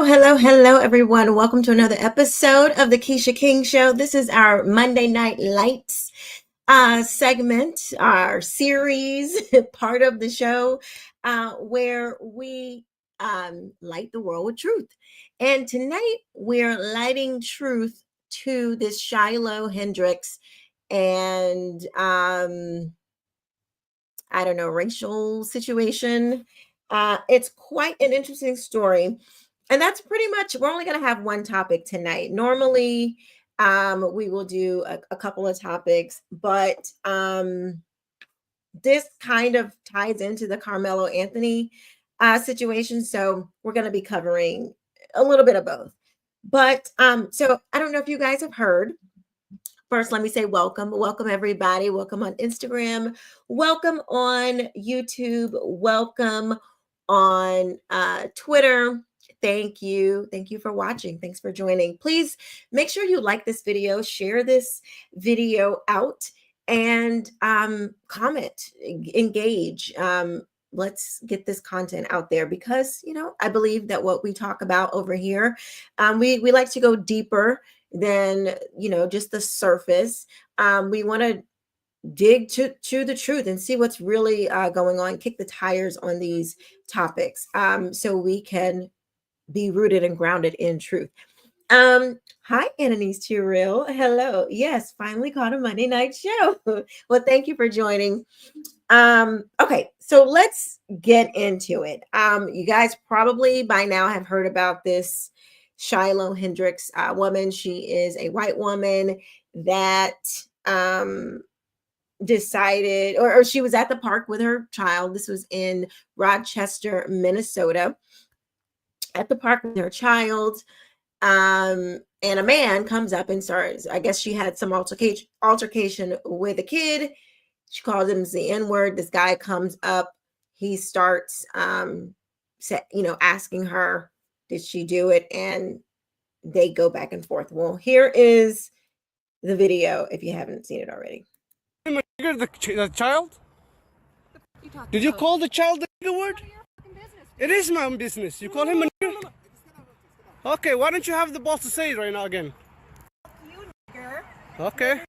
Hello, everyone. Welcome to another episode of the Keisha King Show. This is our Monday Night Lights segment, our series, part of the show where we light the world with truth. And tonight we're lighting truth to this Shiloh Hendricks and I don't know, racial situation. It's quite an interesting story. And that's pretty much, we're only going to have one topic tonight. Normally, we will do a couple of topics, but this kind of ties into the Karmelo Anthony situation. So we're going to be covering a little bit of both. But so I don't know if you guys have heard. First, let me say welcome. Welcome, everybody. Welcome on Instagram. Welcome on YouTube. Welcome on Twitter. Thank you. Thank you for watching. Thanks for joining. Please make sure you like this video, share this video out, and comment, engage. Let's get this content out there because, I believe that what we talk about over here, we like to go deeper than just the surface. We want to dig to the truth and see what's really going on, kick the tires on these topics, so we can be rooted and grounded in truth. Hi, Annalise Tyrrell. Hello. Yes, finally caught a Monday night show. Well, thank you for joining. Okay, so let's get into it. You guys probably by now have heard about this Shiloh Hendricks woman. She is a white woman that decided, or she was at the park with her child. This was in Rochester, Minnesota, at the park with her child. And a man comes up and starts, I guess she had some altercation with a kid. She calls him the N-word. This guy comes up. He starts, asking her, did she do it? And they go back and forth. Well, here is the video if you haven't seen it already. The child? Did you call the child the nigger word? It is my own business. You call him a nigger? Okay, why don't you have the balls to say it right now again? You nigger. Okay.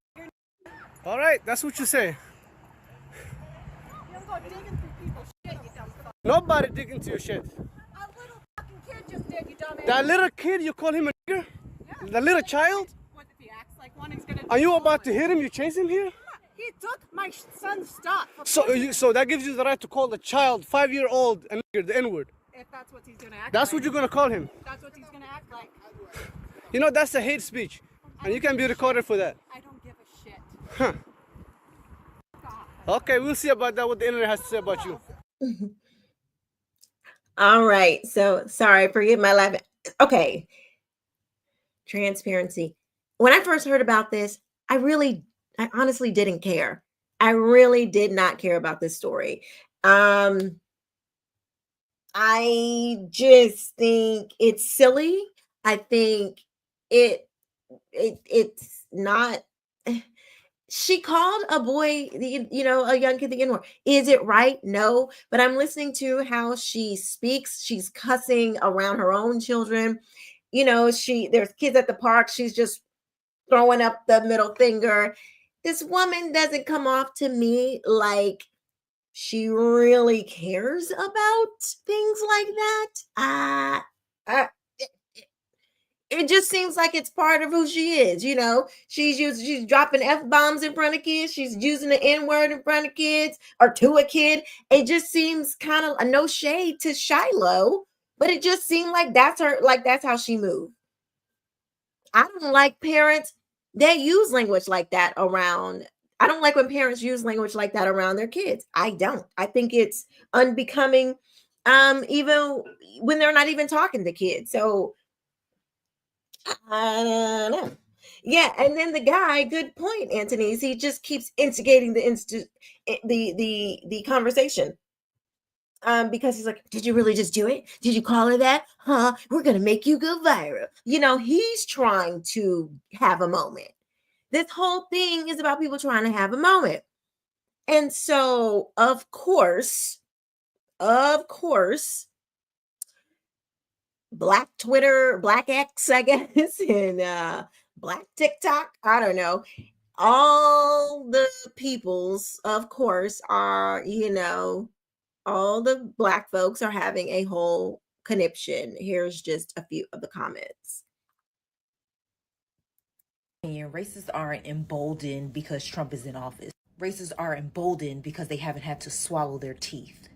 All right, that's what you say. You don't go digging through people's shit, you dumb fuck. Nobody dig into your shit. A little fucking kid just did, you dumbass. That little kid, you call him a nigger? Yeah. The little child? What if he acts like one, he's gonna do Are you all about of to it. hit him? You chase him here? He took my son's stuff. So that gives you the right to call the child, 5-year-old, a nigger, the N-word. If that's what he's gonna act That's like. what you're gonna call him. That's what he's gonna act like. You know, that's a hate speech. And you can be recorded for that. I don't give a shit. Huh. God. Okay, we'll see about that, what the internet has to say about you. All right. So sorry, forgive my laugh. Okay. Transparency. When I first heard about this, I honestly didn't care. I really did not care about this story. I just think it's silly. I think it's not. She called a boy, a young kid, the N-word. Is it right? No. But I'm listening to how she speaks. She's cussing around her own children. There's kids at the park. She's just throwing up the middle finger. This woman doesn't come off to me like she really cares about things like that. It just seems like it's part of who she is. She's dropping F-bombs in front of kids. She's using the N-word in front of kids or to a kid. It just seems kind of no shade to Shiloh, but it just seemed like that's her, like that's how she moved. I don't like parents that use language like that around. I don't like when parents use language like that around their kids. I don't. I think it's unbecoming, even when they're not even talking to kids. So I don't know. Yeah, and then the guy, good point, Anthony, is he just keeps instigating the conversation. Because he's like, did you really just do it? Did you call her that? Huh? We're gonna make you go viral. He's trying to have a moment. This whole thing is about people trying to have a moment. And so, of course, Black Twitter, Black X, I guess, and Black TikTok. I don't know. All the peoples, of course, are, all the Black folks are having a whole conniption. Here's just a few of the comments. Racists aren't emboldened because Trump is in office. Racists are emboldened because they haven't had to swallow their teeth.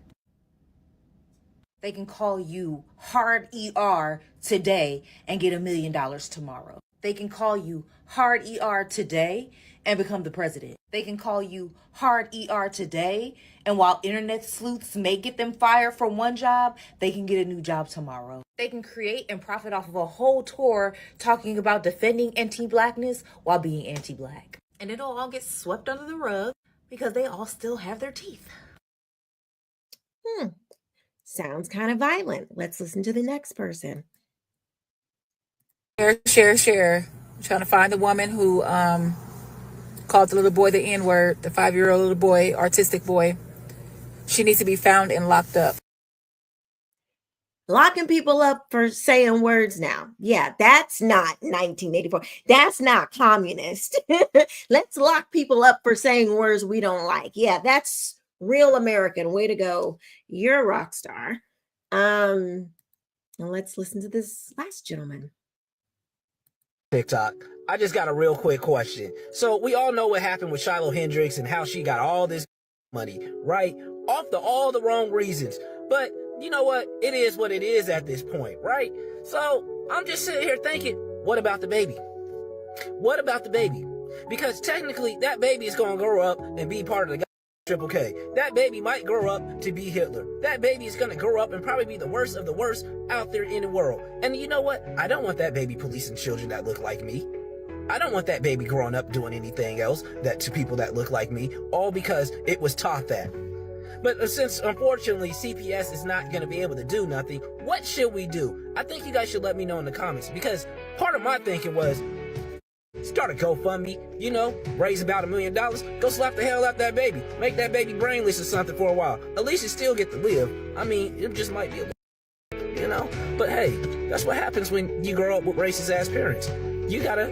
They can call you hard ER today and get $1 million tomorrow. They can call you hard ER today and become the president. They can call you hard ER today, and while internet sleuths may get them fired from one job, they can get a new job tomorrow. They can create and profit off of a whole tour talking about defending anti-Blackness while being anti-Black. And it'll all get swept under the rug because they all still have their teeth. Sounds kind of violent. Let's listen to the next person. Share. I'm trying to find the woman who called the little boy the N-word, the 5-year-old little boy, autistic boy. She needs to be found and locked up. Locking people up for saying words now. Yeah, that's not 1984. That's not communist. Let's lock people up for saying words we don't like. Yeah, that's real American. Way to go. You're a rock star. And let's listen to this last gentleman. TikTok. I just got a real quick question. So we all know what happened with Shiloh Hendricks and how she got all this money, right? Off all the wrong reasons. But you know what? It is what it is at this point, right? So I'm just sitting here thinking, what about the baby? What about the baby? Because technically that baby is going to grow up and be part of the Triple K. That baby might grow up to be Hitler. That baby is going to grow up and probably be the worst of the worst out there in the world. And you know what? I don't want that baby policing children that look like me. I don't want that baby growing up doing anything else that to people that look like me, all because it was taught that. But since, unfortunately, CPS is not going to be able to do nothing, what should we do? I think you guys should let me know in the comments, because part of my thinking was, start a GoFundMe, raise about $1 million, go slap the hell out that baby, make that baby brainless or something for a while. At least you still get to live. I mean, it just might be but hey, that's what happens when you grow up with racist ass parents. You gotta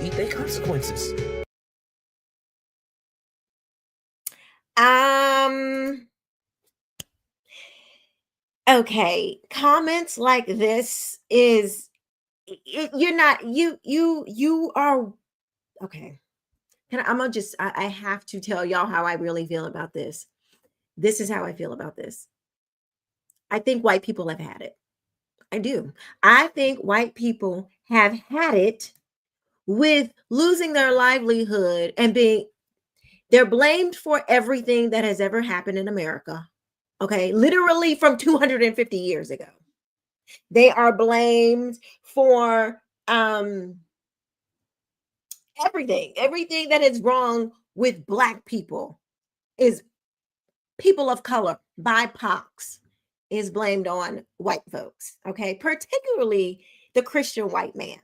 eat their consequences. Okay, comments like this is you are okay. I have to tell y'all how I really feel about this. This is how I feel about this. I think white people have had it. I do. I think white people have had it with losing their livelihood and they're blamed for everything that has ever happened in America. Okay, literally from 250 years ago. They are blamed for everything that is wrong with Black people is people of color, BIPOCs, is blamed on white folks, okay? Particularly the Christian white man.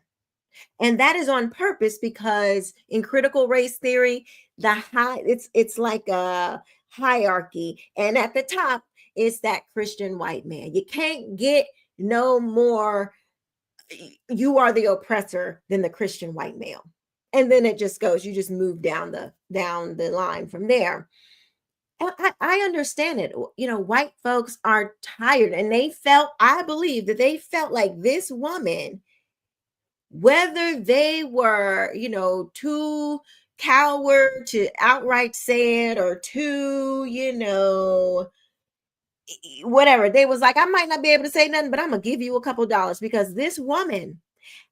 And that is on purpose because in critical race theory, it's like a hierarchy. And at the top is that Christian white man. You can't get no more, you are the oppressor than the Christian white male. And then it just goes, you just move down the line from there. I understand it. White folks are tired and I believe that they felt like this woman, whether they were, too coward to outright say it or too, whatever. They was like, I might not be able to say nothing, but I'm going to give you a couple dollars because this woman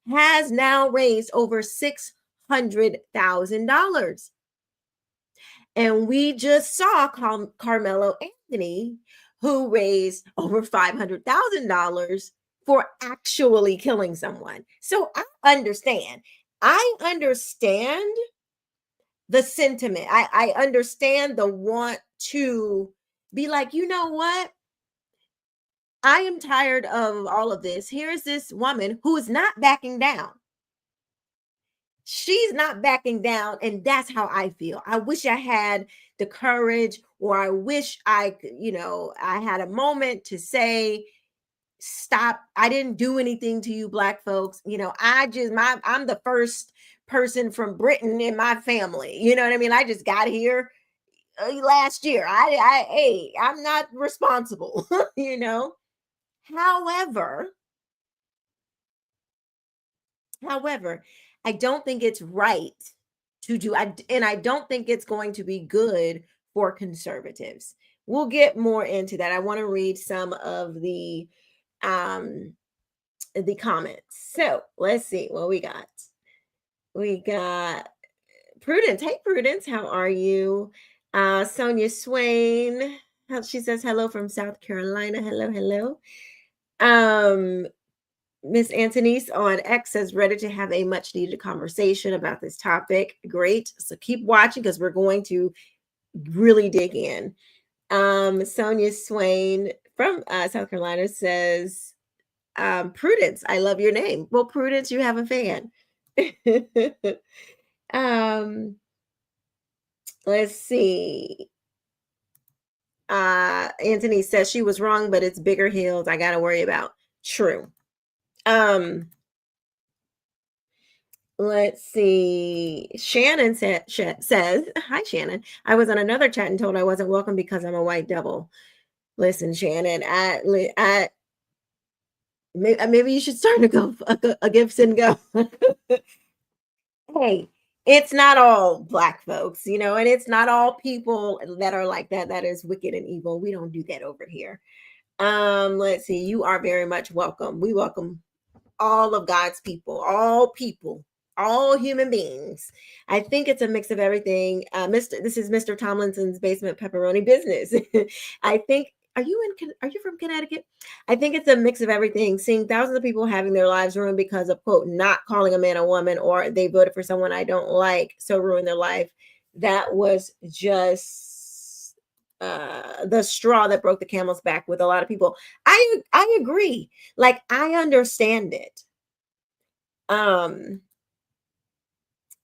has now raised over $600,000. And we just saw Karmelo Anthony, who raised over $500,000 for actually killing someone. So I understand the sentiment. I understand the want to be like, you know what? I am tired of all of this. Here's this woman who is not backing down. She's not backing down, and that's how I feel. I wish I had the courage, or I wish I could, I had a moment to say, stop. I didn't do anything to you black folks. You know, I'm the first person from Britain in my family. You know what I mean? I just got here last year. Hey, I'm not responsible, you know. However, however, I don't think it's right to do, and I don't think it's going to be good for conservatives. We'll get more into that. I want to read some of um the comments. So let's see what we got. We got Prudence. Hey Prudence, how are you? Sonia Swain. She says hello from South Carolina. Hello, hello. Miss Antonice on X says ready to have a much needed conversation about this topic. Great. So keep watching because we're going to really dig in. Sonia Swain from South Carolina says, Prudence, I love your name. Well, Prudence, you have a fan. Let's see. Anthony says she was wrong, but it's bigger heels I gotta worry about. True. Let's see. Shannon says, hi Shannon. I was on another chat and told I wasn't welcome because I'm a white devil. Listen, Shannon, maybe you should start a gifts and go. Hey, it's not all black folks, you know, and it's not all people that are like that. That is wicked and evil. We don't do that over here. Let's see. You are very much welcome. We welcome all of God's people, all human beings. I think it's a mix of everything. This is Mr. Tomlinson's basement pepperoni business. I think. Are you from Connecticut? I think it's a mix of everything. Seeing thousands of people having their lives ruined because of quote not calling a man a woman, or they voted for someone I don't like, so ruin their life. That was just the straw that broke the camel's back with a lot of people. I agree. Like I understand it.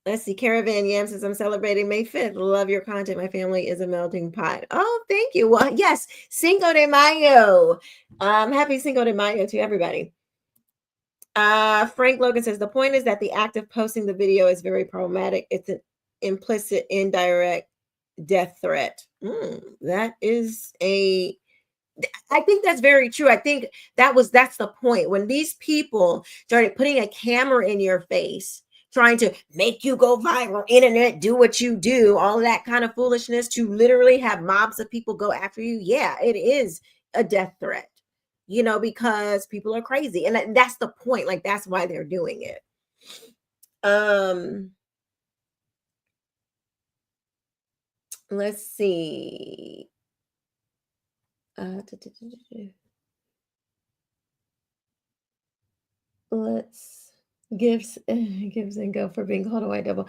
Let's see. Caravan Yam says, I'm celebrating May 5th. Love your content. My family is a melting pot. Oh, thank you. Well, yes. Cinco de Mayo. Happy Cinco de Mayo to everybody. Frank Logan says, the point is that the act of posting the video is very problematic. It's an implicit, indirect death threat. That is I think that's very true. I think that's the point. When these people started putting a camera in your face, trying to make you go viral, internet, do what you do, all of that kind of foolishness to literally have mobs of people go after you. Yeah, it is a death threat, you know, because people are crazy. And that's the point. Like, that's why they're doing it. Let's see. Let's gives and go for being called a white devil.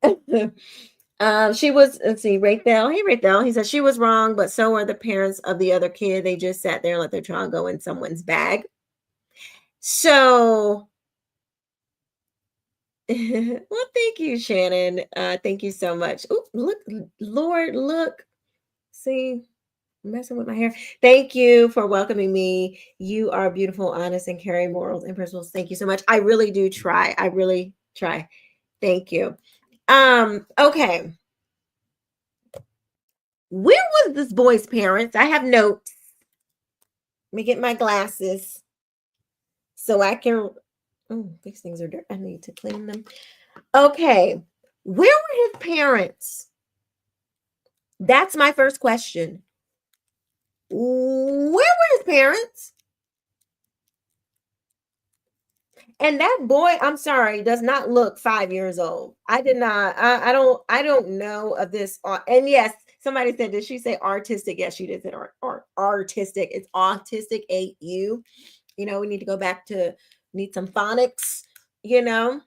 She was, let's see, Raythel. Hey, Raythel. He says she was wrong, but so are the parents of the other kid. They just sat there and let their child go in someone's bag. So, well, thank you, Shannon. Thank you so much. Oh, look, Lord, look. See, messing with my hair. Thank you for welcoming me. You are beautiful, honest, and carry morals and principles. Thank you so much. I really do try. I really try. Thank you. Okay. Where was this boy's parents? I have notes. Let me get my glasses so I can. Oh, these things are dirty. I need to clean them. Okay. Where were his parents? That's my first question. Where were his parents? And that boy, I'm sorry, does not look 5 years old. I did not. I don't know of this. And yes, somebody said, did she say artistic? Yes, she did say artistic. It's autistic, AU. You know, we need to go back to need some phonics, you know.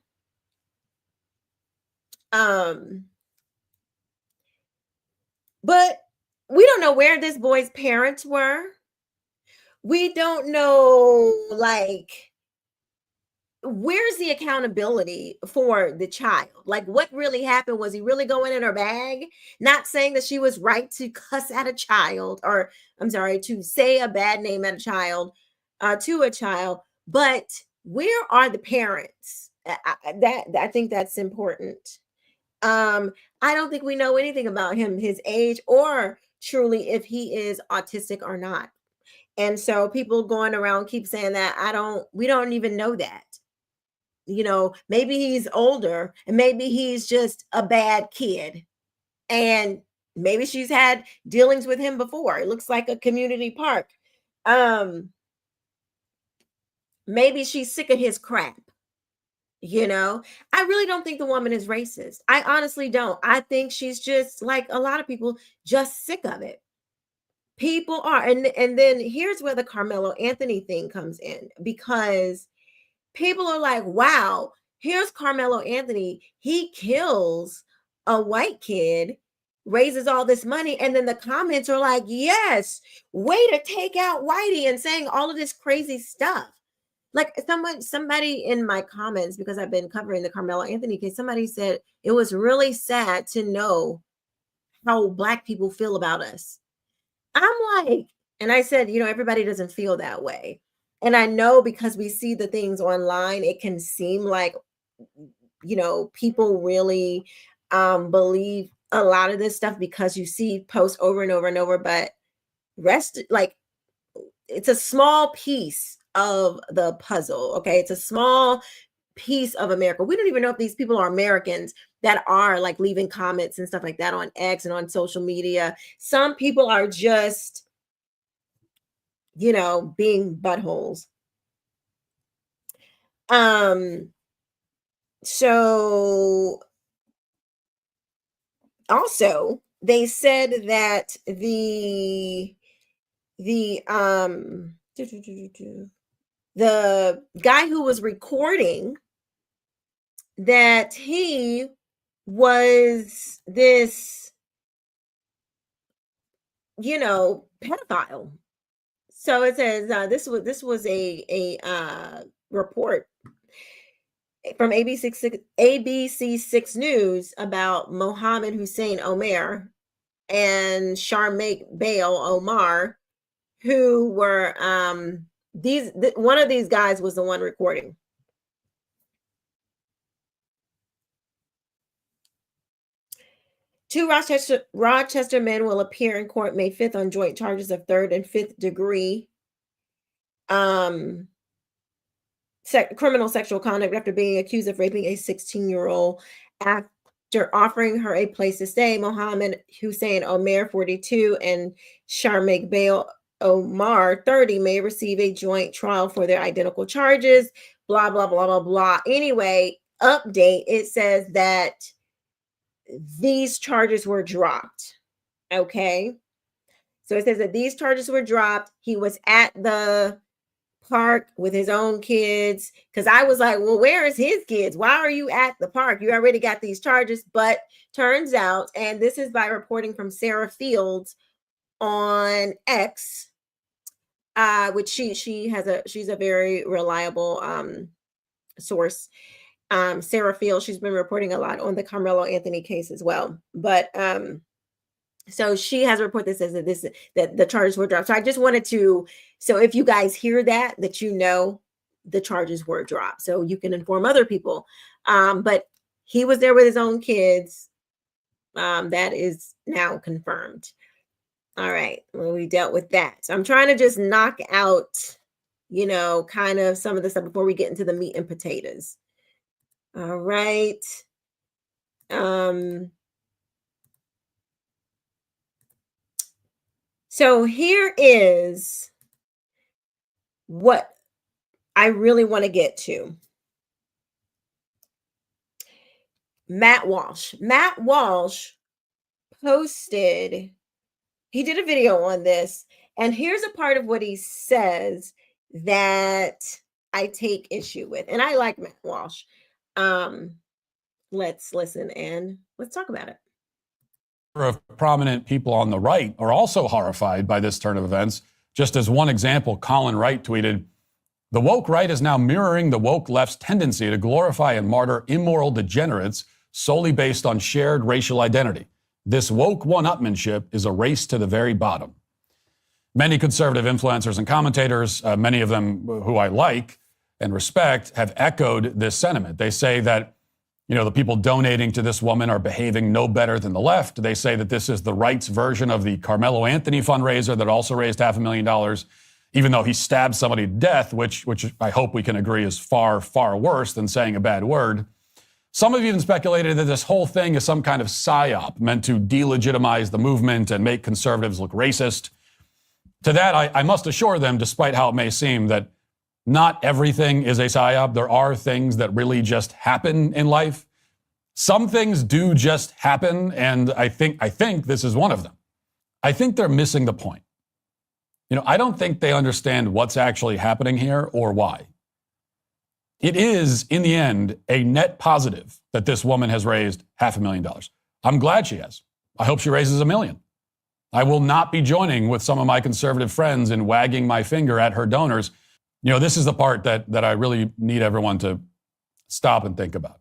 But we don't know where this boy's parents were. We don't know, like, where's the accountability for the child? Like, what really happened? Was he really going in her bag? Not saying that she was right to cuss at a child, or I'm sorry, to say a bad name at a child. to a child, but where are the parents? I think that's important. I don't think we know anything about him, his age, or truly if he is autistic or not. And so people going around keep saying that we don't even know that. Maybe he's older and maybe he's just a bad kid. And maybe she's had dealings with him before. It looks like a community park. Maybe she's sick of his crap. I really don't think the woman is racist. I honestly don't. I think she's just like a lot of people, just sick of it. People are. And then here's where the Karmelo Anthony thing comes in, because people are like, wow, here's Karmelo Anthony. He kills a white kid, raises all this money. And then the comments are like, yes, way to take out Whitey, and saying all of this crazy stuff. Like somebody in my comments, because I've been covering the Karmelo Anthony case, somebody said it was really sad to know how Black people feel about us. I'm like, and I said, everybody doesn't feel that way. And I know because we see the things online, it can seem like, people really believe a lot of this stuff because you see posts over and over and over, but it's a small piece of the puzzle. Okay. It's a small piece of America. We don't even know if these people are Americans that are like leaving comments and stuff like that on X and on social media. Some people are just, being buttholes. So also they said that the guy who was recording, that he was this, pedophile. So it says this was a report from ABC6 News about Mohammed Hussein Omer and Sharmaik Bale Omar, who were one of these guys was the one recording. Two Rochester men will appear in court May 5th on joint charges of 3rd and 5th degree criminal sexual conduct after being accused of raping a 16-year-old. After offering her a place to stay, Mohammed Hussein Omer, 42, and Sharmaik Bale Omar, 30, may receive a joint trial for their identical charges, blah, blah, blah, blah, blah. Anyway, update, it says that these charges were dropped. Okay. So it says that these charges were dropped. He was at the park with his own kids. Because I was like, well, where is his kids? Why are you at the park? You already got these charges. But turns out, and this is by reporting from Sarah Fields on X, which she's a very reliable source. Sarah Fields, she's been reporting a lot on the Karmelo Anthony case as well. But so she has a report that says that the charges were dropped. So I just wanted to, so if you guys hear that the charges were dropped, so you can inform other people. But he was there with his own kids. That is now confirmed. All right, well, we dealt with that. So I'm trying to just knock out, kind of some of the stuff before we get into the meat and potatoes. All right. So here is what I really want to get to. Matt Walsh. Matt Walsh posted, he did a video on this, and here's a part of what he says that I take issue with. And I like Matt Walsh. Let's listen and let's talk about it. Of prominent people on the right are also horrified by this turn of events. Just as one example, Colin Wright tweeted, "The woke right is now mirroring the woke left's tendency to glorify and martyr immoral degenerates solely based on shared racial identity. This woke one-upmanship is a race to the very bottom." Many conservative influencers and commentators, many of them who I like and respect, have echoed this sentiment. They say that, the people donating to this woman are behaving no better than the left. They say that this is the right's version of the Karmelo Anthony fundraiser that also raised $500,000, even though he stabbed somebody to death, which I hope we can agree is far, far worse than saying a bad word. Some have even speculated that this whole thing is some kind of psyop meant to delegitimize the movement and make conservatives look racist. To that, I must assure them, despite how it may seem, that not everything is a psyop. There are things that really just happen in life. Some things do just happen, and I think this is one of them. I think they're missing the point. I don't think they understand what's actually happening here or why. It is, in the end, a net positive that this woman has raised $500,000. I'm glad she has. I hope she raises $1 million. I will not be joining with some of my conservative friends in wagging my finger at her donors. This is the part that I really need everyone to stop and think about.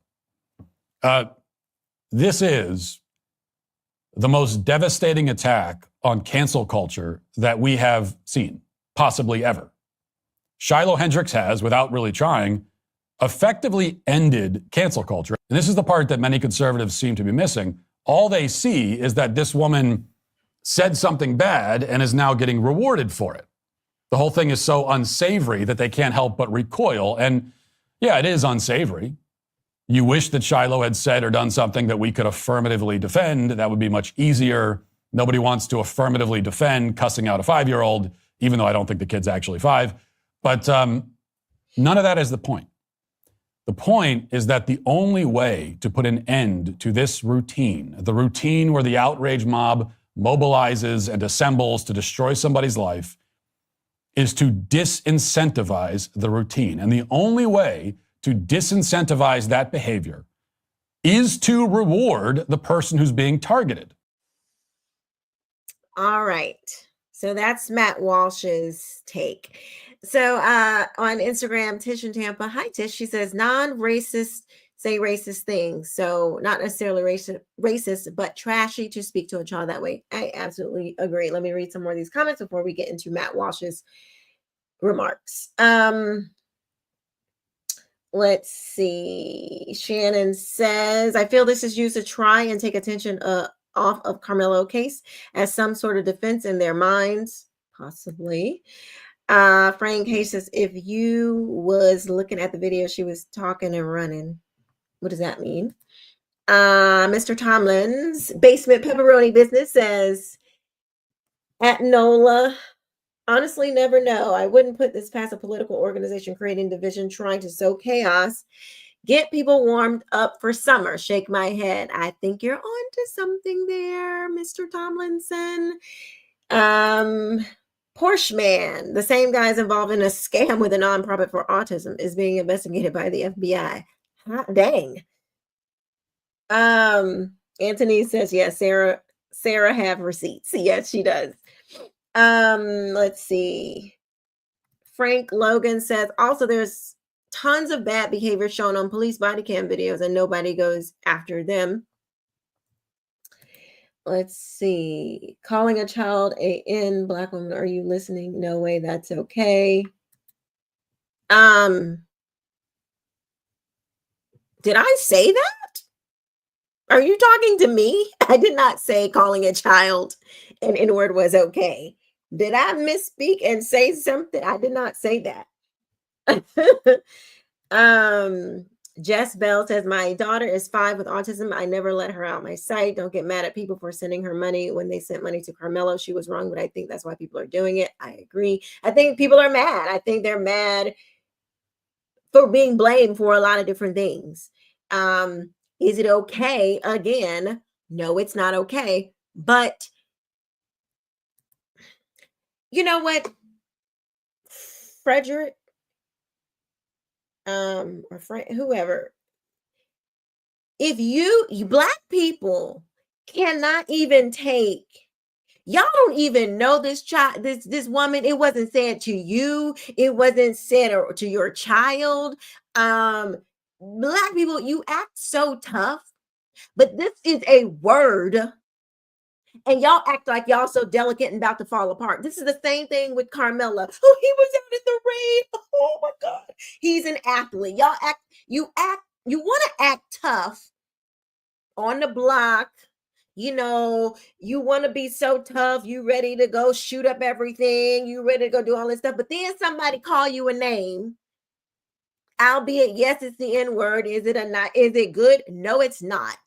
This is the most devastating attack on cancel culture that we have seen, possibly ever. Shiloh Hendricks has, without really trying, effectively ended cancel culture. And this is the part that many conservatives seem to be missing. All they see is that this woman said something bad and is now getting rewarded for it. The whole thing is so unsavory that they can't help but recoil. And yeah, it is unsavory. You wish that Shiloh had said or done something that we could affirmatively defend. That would be much easier. Nobody wants to affirmatively defend cussing out a 5-year-old, even though I don't think the kid's actually 5. But none of that is the point. The point is that the only way to put an end to this routine, the routine where the outrage mob mobilizes and assembles to destroy somebody's life, is to disincentivize the routine. And the only way to disincentivize that behavior is to reward the person who's being targeted. All right. So that's Matt Walsh's take. So on Instagram, Tish in Tampa. Hi, Tish. She says non-racist say racist things. So not necessarily racist, but trashy to speak to a child that way. I absolutely agree. Let me read some more of these comments before we get into Matt Walsh's remarks. Let's see. Shannon says, I feel this is used to try and take attention off of Karmelo case as some sort of defense in their minds, possibly. Frank Hayes says, if you was looking at the video, she was talking and running. What does that mean? Mr. Tomlin's Basement Pepperoni Business says, at NOLA, honestly, never know. I wouldn't put this past a political organization creating division, trying to sow chaos, get people warmed up for summer. Shake my head. I think you're on to something there, Mr. Tomlinson. Porsche Man, the same guy is involved in a scam with a nonprofit for autism, is being investigated by the FBI. Hot dang. Anthony says, yes, Sarah have receipts. Yes, she does. Let's see. Frank Logan says, also there's tons of bad behavior shown on police body cam videos and nobody goes after them. Let's see. Calling a child a N black woman. Are you listening? No way. That's okay. Did I say that? Are you talking to me? I did not say calling a child an N-word was okay. Did I misspeak and say something? I did not say that. Jess Bell says, my daughter is 5 with autism. I never let her out my sight. Don't get mad at people for sending her money. When they sent money to Karmelo, she was wrong, but I think that's why people are doing it. I agree. I think people are mad. I think they're mad for being blamed for a lot of different things. Is it okay? Again, no, it's not okay. But you know what, Frederick, or whoever, if you black people cannot even take, y'all don't even know this child, this woman, it wasn't said to you, it wasn't said to your child. Black people, you act so tough, but this is a word And y'all act like y'all so delicate and about to fall apart. This is the same thing with Karmelo. Oh, he was out in the rain. Oh my God. He's an athlete. You want to act tough on the block. You know, you want to be so tough. You ready to go shoot up everything. You ready to go do all this stuff. But then somebody call you a name. Albeit, yes, it's the N-word. Is it not? Is it good? No, it's not.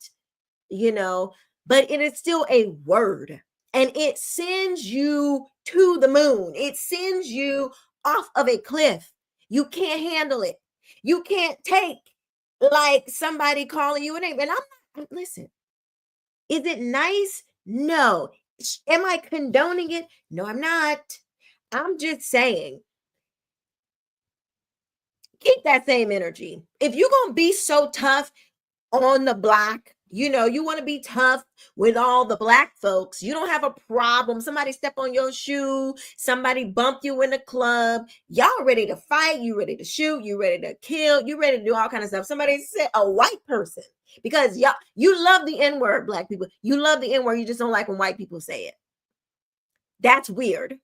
You know, but it is still a word, and it sends you to the moon. It sends you off of a cliff. You can't handle it. You can't take like somebody calling you a name. And listen, is it nice? No. Am I condoning it? No, I'm not. I'm just saying, keep that same energy. If you're going to be so tough on the block, you know, you want to be tough with all the black folks. You don't have a problem. Somebody step on your shoe. Somebody bump you in the club. Y'all ready to fight. You ready to shoot. You ready to kill. You ready to do all kind of stuff. Somebody said a white person, because y'all, you love the N-word, black people. You love the N-word. You just don't like when white people say it. That's weird.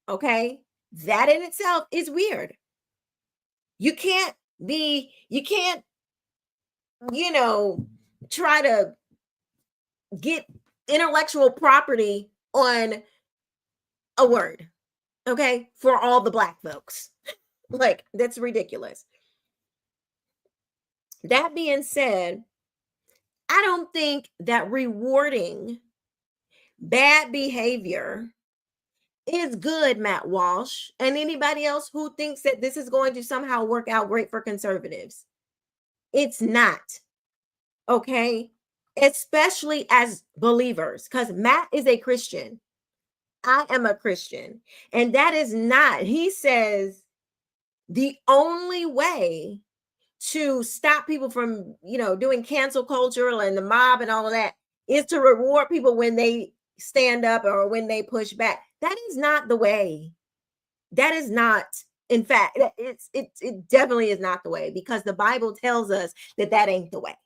Okay. That in itself is weird. You can't, you know, try to get intellectual property on a word, okay, for all the black folks. Like, that's ridiculous. That being said, I don't think that rewarding bad behavior is good, Matt Walsh, and anybody else who thinks that this is going to somehow work out great for conservatives. It's not. Okay, especially as believers, because Matt is a Christian. I am a Christian, and that is not, he says, the only way to stop people from, you know, doing cancel culture and the mob and all of that is to reward people when they stand up or when they push back. That is not the way. That is not, in fact, it definitely is not the way, because the Bible tells us that ain't the way.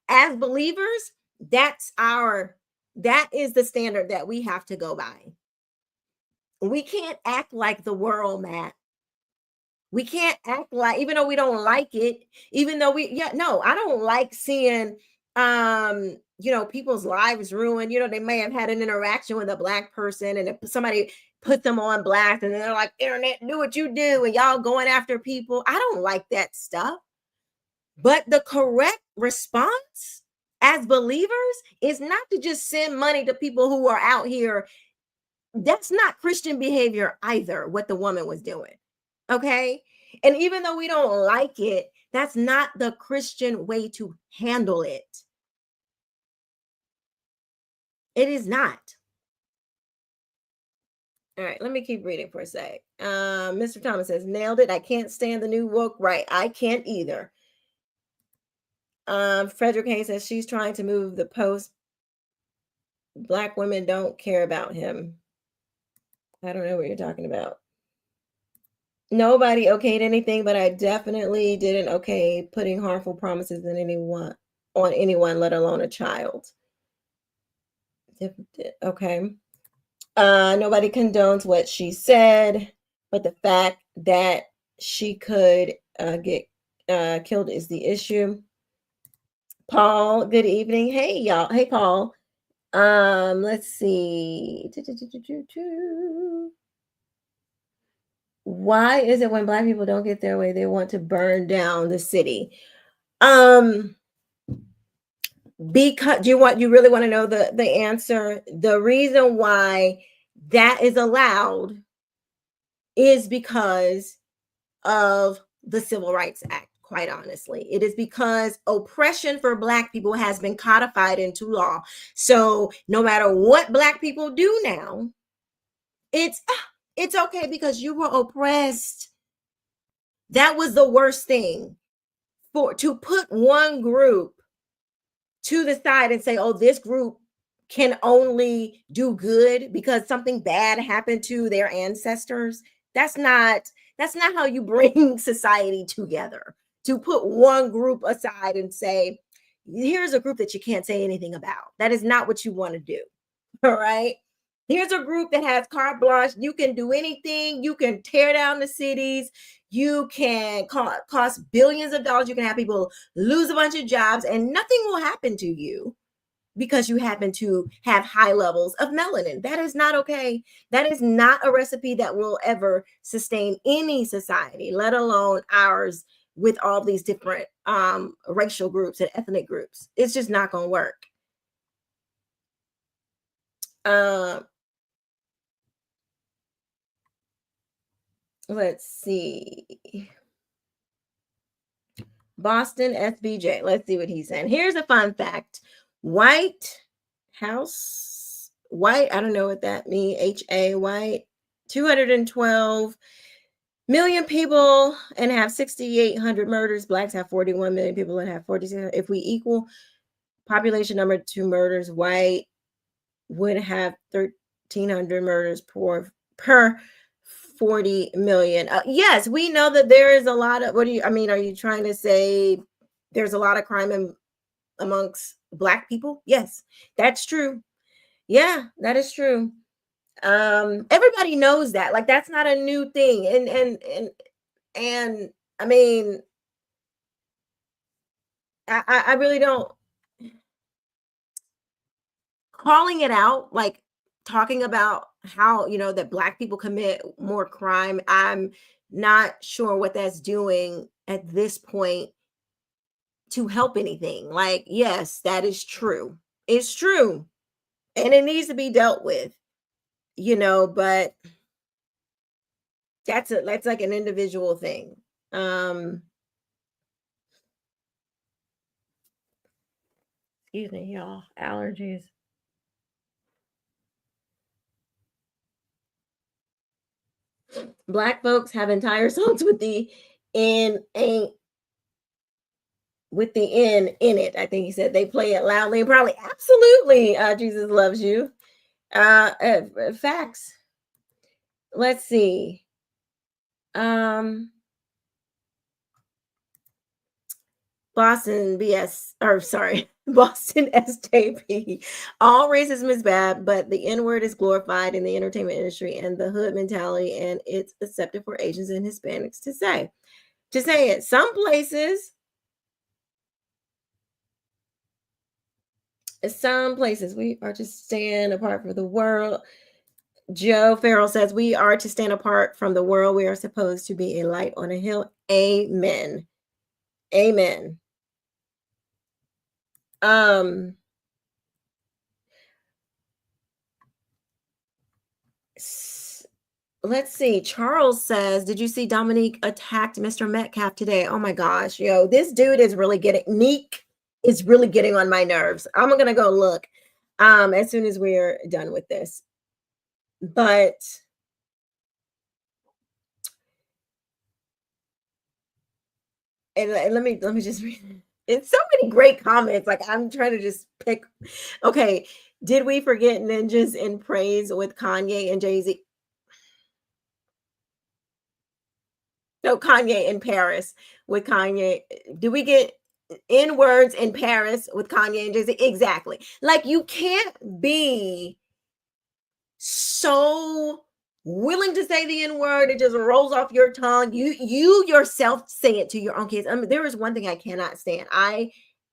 As believers, that is the standard that we have to go by. We can't act like the world, Matt. We can't act like, even though we don't like it, even though I don't like seeing you know, people's lives ruined. You know, they may have had an interaction with a black person and somebody put them on blast and they're like, internet, do what you do, and y'all going after people. I don't like that stuff. But the correct response as believers is not to just send money to people who are out here. That's not Christian behavior either, what the woman was doing. Okay. And even though we don't like it, that's not the Christian way to handle it. It is not. All right, let me keep reading for a sec. Mr. Thomas says, nailed it. I can't stand the new woke right. I can't either. Frederick Hayes says she's trying to move the post. Black women don't care about him. I don't know what you're talking about. Nobody okayed anything, but I definitely didn't okay putting harmful promises on anyone, let alone a child. Okay. Nobody condones what she said, but the fact that she could get killed is the issue. Paul, good evening. Hey, y'all. Hey, Paul. Let's see. Why is it when black people don't get their way, they want to burn down the city? Because you really want to know the answer? The reason why that is allowed is because of the Civil Rights Act. Quite honestly, it is because oppression for black people has been codified into law. So no matter what black people do now, it's okay because you were oppressed. That was the worst thing, to put one group to the side and say, oh, this group can only do good because something bad happened to their ancestors. That's not how you bring society together. To put one group aside and say, here's a group that you can't say anything about. That is not what you want to do. All right. Here's a group that has carte blanche. You can do anything. You can tear down the cities. You can cost billions of dollars. You can have people lose a bunch of jobs and nothing will happen to you because you happen to have high levels of melanin. That is not okay. That is not a recipe that will ever sustain any society, let alone ours with all these different racial groups and ethnic groups. It's just not going to work. Let's see. Boston SBJ. Let's see what he's saying. Here's a fun fact. White House, white, I don't know what that means. HA, white, 212 million people and have 6,800 murders. Blacks have 41 million people and have 46. If we equal population number to murders, white would have 1,300 murders per 40 million. Yes, we know that there is a lot of, are you trying to say there's a lot of crime amongst Black people? Yes, that's true. Yeah, that is true. Everybody knows that. Like, that's not a new thing. And I mean, I really don't, calling it out, like talking about how, that Black people commit more crime. I'm not sure what that's doing at this point to help anything. Like, yes, that is true. It's true. And it needs to be dealt with, but that's like an individual thing. Excuse me, y'all. Allergies. Black folks have entire songs with the N in it. I think he said they play it loudly and probably. Absolutely. Jesus loves you. Facts. Let's see. Boston Boston SJP. All racism is bad, but the N-word is glorified in the entertainment industry and the hood mentality, and it's accepted for Asians and Hispanics to say it. Some places we are to stand apart from the world. Joe Farrell says we are to stand apart from the world. We are supposed to be a light on a hill. Amen. Amen. Let's see. Charles says, did you see Dominique attacked Mr. Metcalf today? Oh my gosh, this dude is really Neek is really getting on my nerves. I'm gonna go look as soon as we're done with this. But and let me just read. It's so many great comments. Like, I'm trying to just pick. Okay, did we forget ninjas in praise with Kanye and Jay-Z? No, Kanye in Paris with Kanye. Do we get N-words in Paris with Kanye and Jay-Z? Exactly. Like, you can't be so willing to say the N-word, it just rolls off your tongue. You yourself say it to your own kids. I mean, there is one thing I cannot stand. I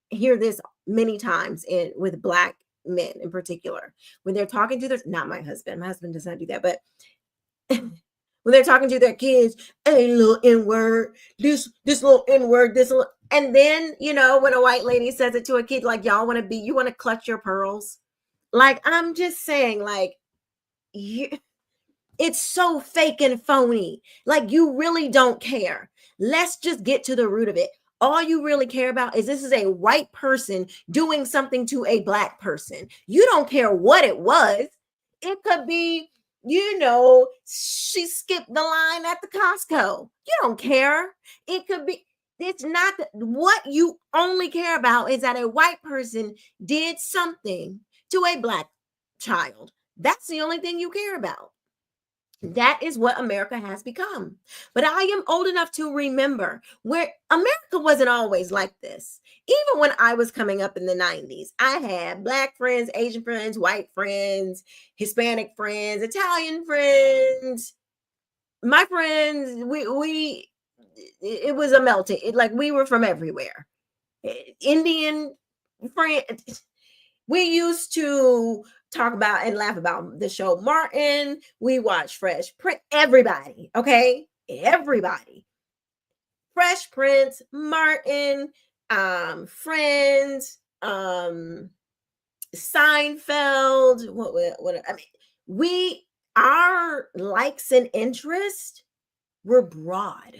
hear this many times with Black men in particular when they're talking to not my husband. My husband does not do that, but when they're talking to their kids, a little N-word, this little N-word, this little, and then when a white lady says it to a kid, like, you want to clutch your pearls. Like, I'm just saying, like, it's so fake and phony. Like, you really don't care. Let's just get to the root of it. All you really care about is this is a white person doing something to a Black person. You don't care what it was. It could be, she skipped the line at the Costco. You don't care. It could be, it's not what you only care about is that a white person did something to a Black child. That's the only thing you care about. That is what America has become. But I am old enough to remember where America wasn't always like this. Even when I was coming up in the 90s, I had Black friends, Asian friends, white friends, Hispanic friends, Italian friends. My friends, it was a melting. Like we were from everywhere. Indian friends. We used to talk about and laugh about the show Martin. We watched Fresh Prince. Everybody, okay, everybody. Fresh Prince, Martin, Friends, Seinfeld. What? I mean, our likes and interests were broad.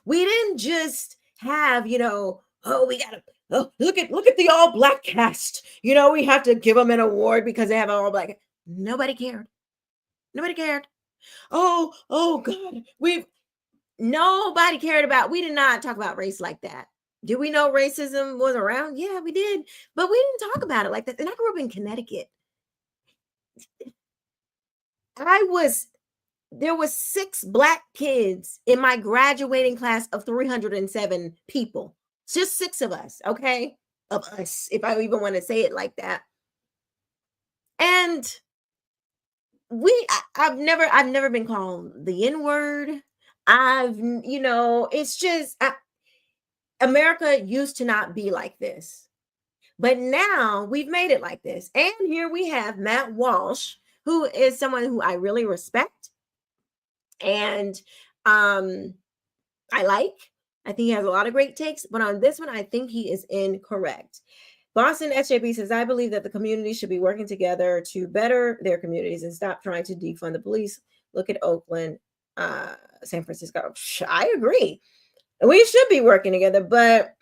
We didn't just have, oh, we gotta look at the all black cast. We have to give them an award because they have an all black. Nobody cared. Nobody cared. Oh God. Nobody cared about, we did not talk about race like that. Did we know racism was around? Yeah, we did. But we didn't talk about it like that. And I grew up in Connecticut. There was 6 Black kids in my graduating class of 307 people. It's just 6 of us, okay? Of us, if I even want to say it like that. And I've never been called the N-word. It's just America used to not be like this. But now we've made it like this. And here we have Matt Walsh, who is someone who I really respect. And I think he has a lot of great takes, but on this one, I think he is incorrect. Boston SJB says, I believe that the community should be working together to better their communities and stop trying to defund the police. Look at Oakland, San Francisco. I agree. We should be working together, but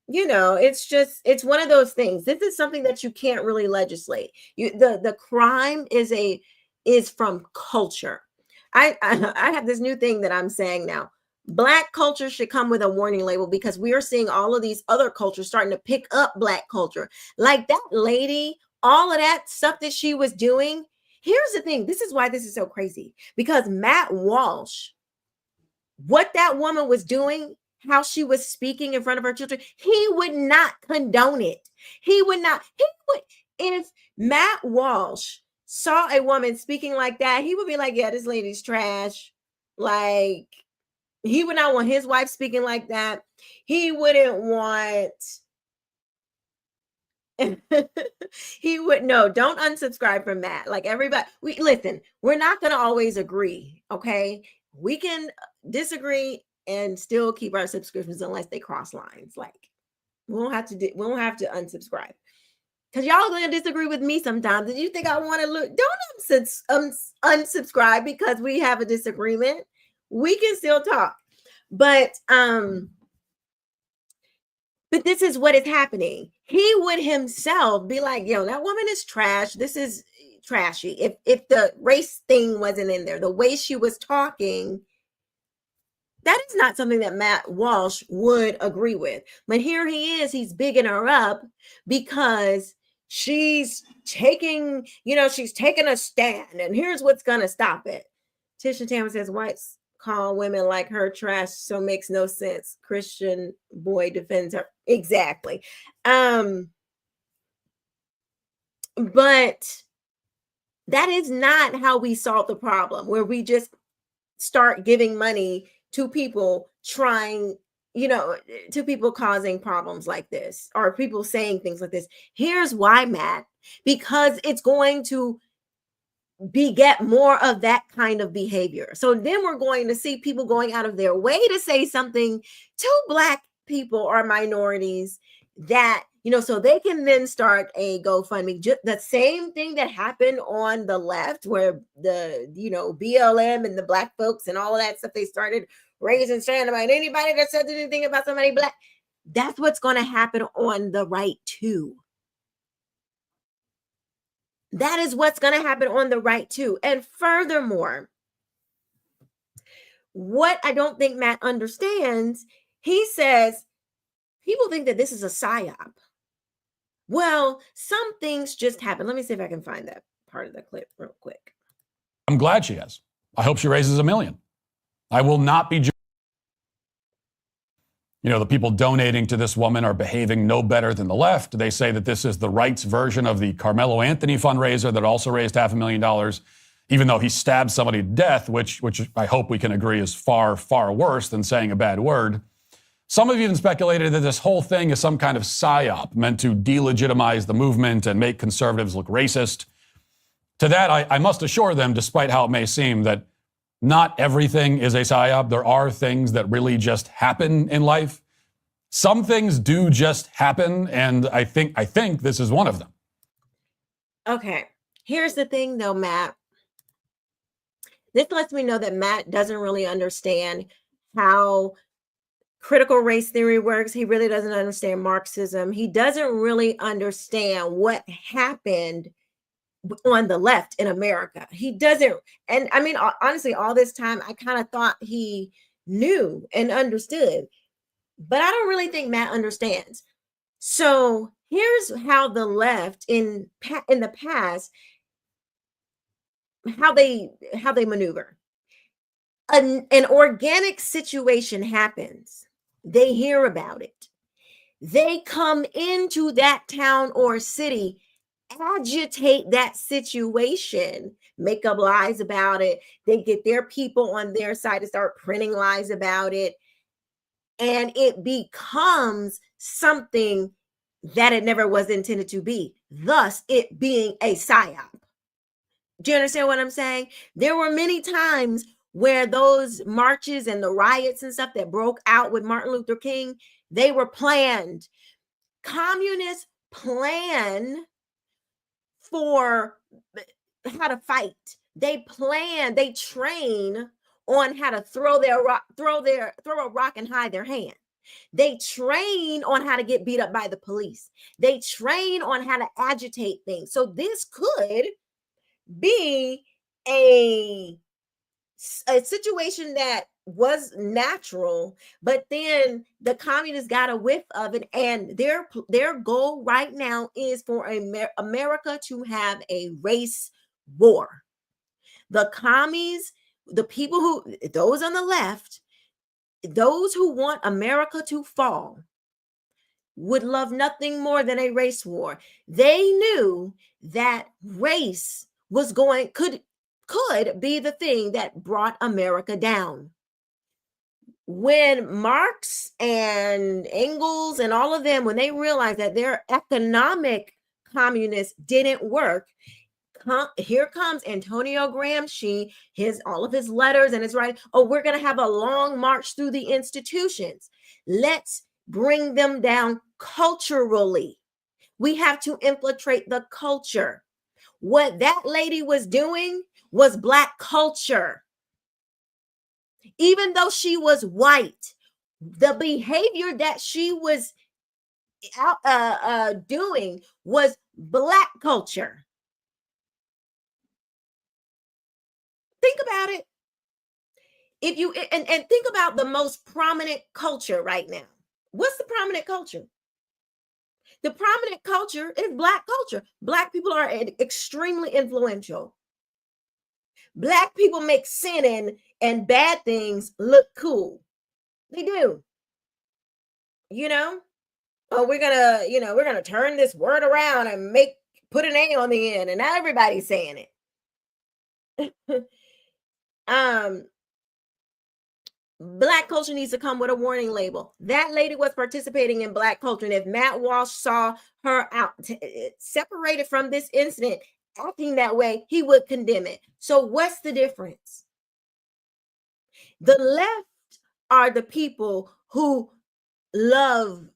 it's one of those things. This is something that you can't really legislate. The crime is from culture. I have this new thing that I'm saying now. Black culture should come with a warning label because we are seeing all of these other cultures starting to pick up Black culture. Like that lady, all of that stuff that she was doing. Here's the thing. This is why this is so crazy. Because Matt Walsh, what that woman was doing, how she was speaking in front of her children, he would not condone it. If Matt Walsh saw a woman speaking like that, he would be like, yeah, this lady's trash. Like, he would not want his wife speaking like that. He wouldn't want don't unsubscribe from Matt. Like everybody, we're not going to always agree, okay? We can disagree and still keep our subscriptions unless they cross lines. Like we won't have to unsubscribe. Because y'all gonna disagree with me sometimes. Did you think I want to look? Don't unsubscribe because we have a disagreement. We can still talk. But this is what is happening. He would himself be like, yo, that woman is trash. This is trashy. If the race thing wasn't in there, the way she was talking, that is not something that Matt Walsh would agree with. But here he is, he's bigging her up because she's taking a stand, and here's what's gonna stop it. Tisha Tam says whites call women like her trash, so makes no sense. Christian boy defends her. Exactly. But that is not how we solve the problem, where we just start giving money to people to people causing problems like this, or people saying things like this. Here's why, Matt, because it's going to beget more of that kind of behavior. So then we're going to see people going out of their way to say something to Black people or minorities that, so they can then start a GoFundMe. The same thing that happened on the left, where the, BLM and the Black folks and all of that stuff, they started raising stand about anybody that said anything about somebody Black. That's what's going to happen on the right too. That is what's going to happen on the right too. And furthermore, what I don't think Matt understands, he says, people think that this is a psyop. Well, some things just happen. Let me see if I can find that part of the clip real quick. I'm glad she has. I hope she raises $1 million. I will not be. The people donating to this woman are behaving no better than the left. They say that this is the right's version of the Karmelo Anthony fundraiser that also raised $500,000, even though he stabbed somebody to death, which I hope we can agree is far, far worse than saying a bad word. Some have even speculated that this whole thing is some kind of psyop meant to delegitimize the movement and make conservatives look racist. To that, I must assure them, despite how it may seem, that not everything is a psyop. There are things that really just happen in life. Some things do just happen, and I think this is one of them. Okay, here's the thing though, Matt. This lets me know that Matt doesn't really understand how critical race theory works. He really doesn't understand Marxism. He doesn't really understand what happened on the left in America. He doesn't. And I mean, honestly, all this time, I kind of thought he knew and understood, but I don't really think Matt understands. So here's how the left in the past, how they maneuver. An organic situation happens. They hear about it. They come into that town or city, agitate that situation, make up lies about it. They get their people on their side to start printing lies about it. And it becomes something that it never was intended to be, thus it being a psyop. Do you understand what I'm saying? There were many times where those marches and the riots and stuff that broke out with Martin Luther King, they were planned. Communists plan for how to fight. They plan, they train on how to throw a rock and hide their hand. They train on how to get beat up by the police. They train on how to agitate things. So this could be a situation that was natural, but then the communists got a whiff of it, and their goal right now is for America to have a race war. The commies, the people those on the left, those who want America to fall, would love nothing more than a race war. They knew that race could be the thing that brought America down. When Marx and Engels and all of them, when they realized that their economic communists didn't work, here comes Antonio Gramsci, all of his letters and his writing. Oh, we're going to have a long march through the institutions. Let's bring them down culturally. We have to infiltrate the culture. What that lady was doing was Black culture. Even though she was white, the behavior that she was doing was Black culture. Think about it. If you and think about the most prominent culture right now. What's the prominent culture? The prominent culture is Black culture. Black people are extremely influential. Black people make sin and bad things look cool. They do. Oh, we're gonna turn this word around and put an A on the end, and now everybody's saying it. Black culture needs to come with a warning label. That lady was participating in Black culture, and if Matt Walsh saw her out separated from this incident acting that way, he would condemn it. So what's the difference? The left are the people who love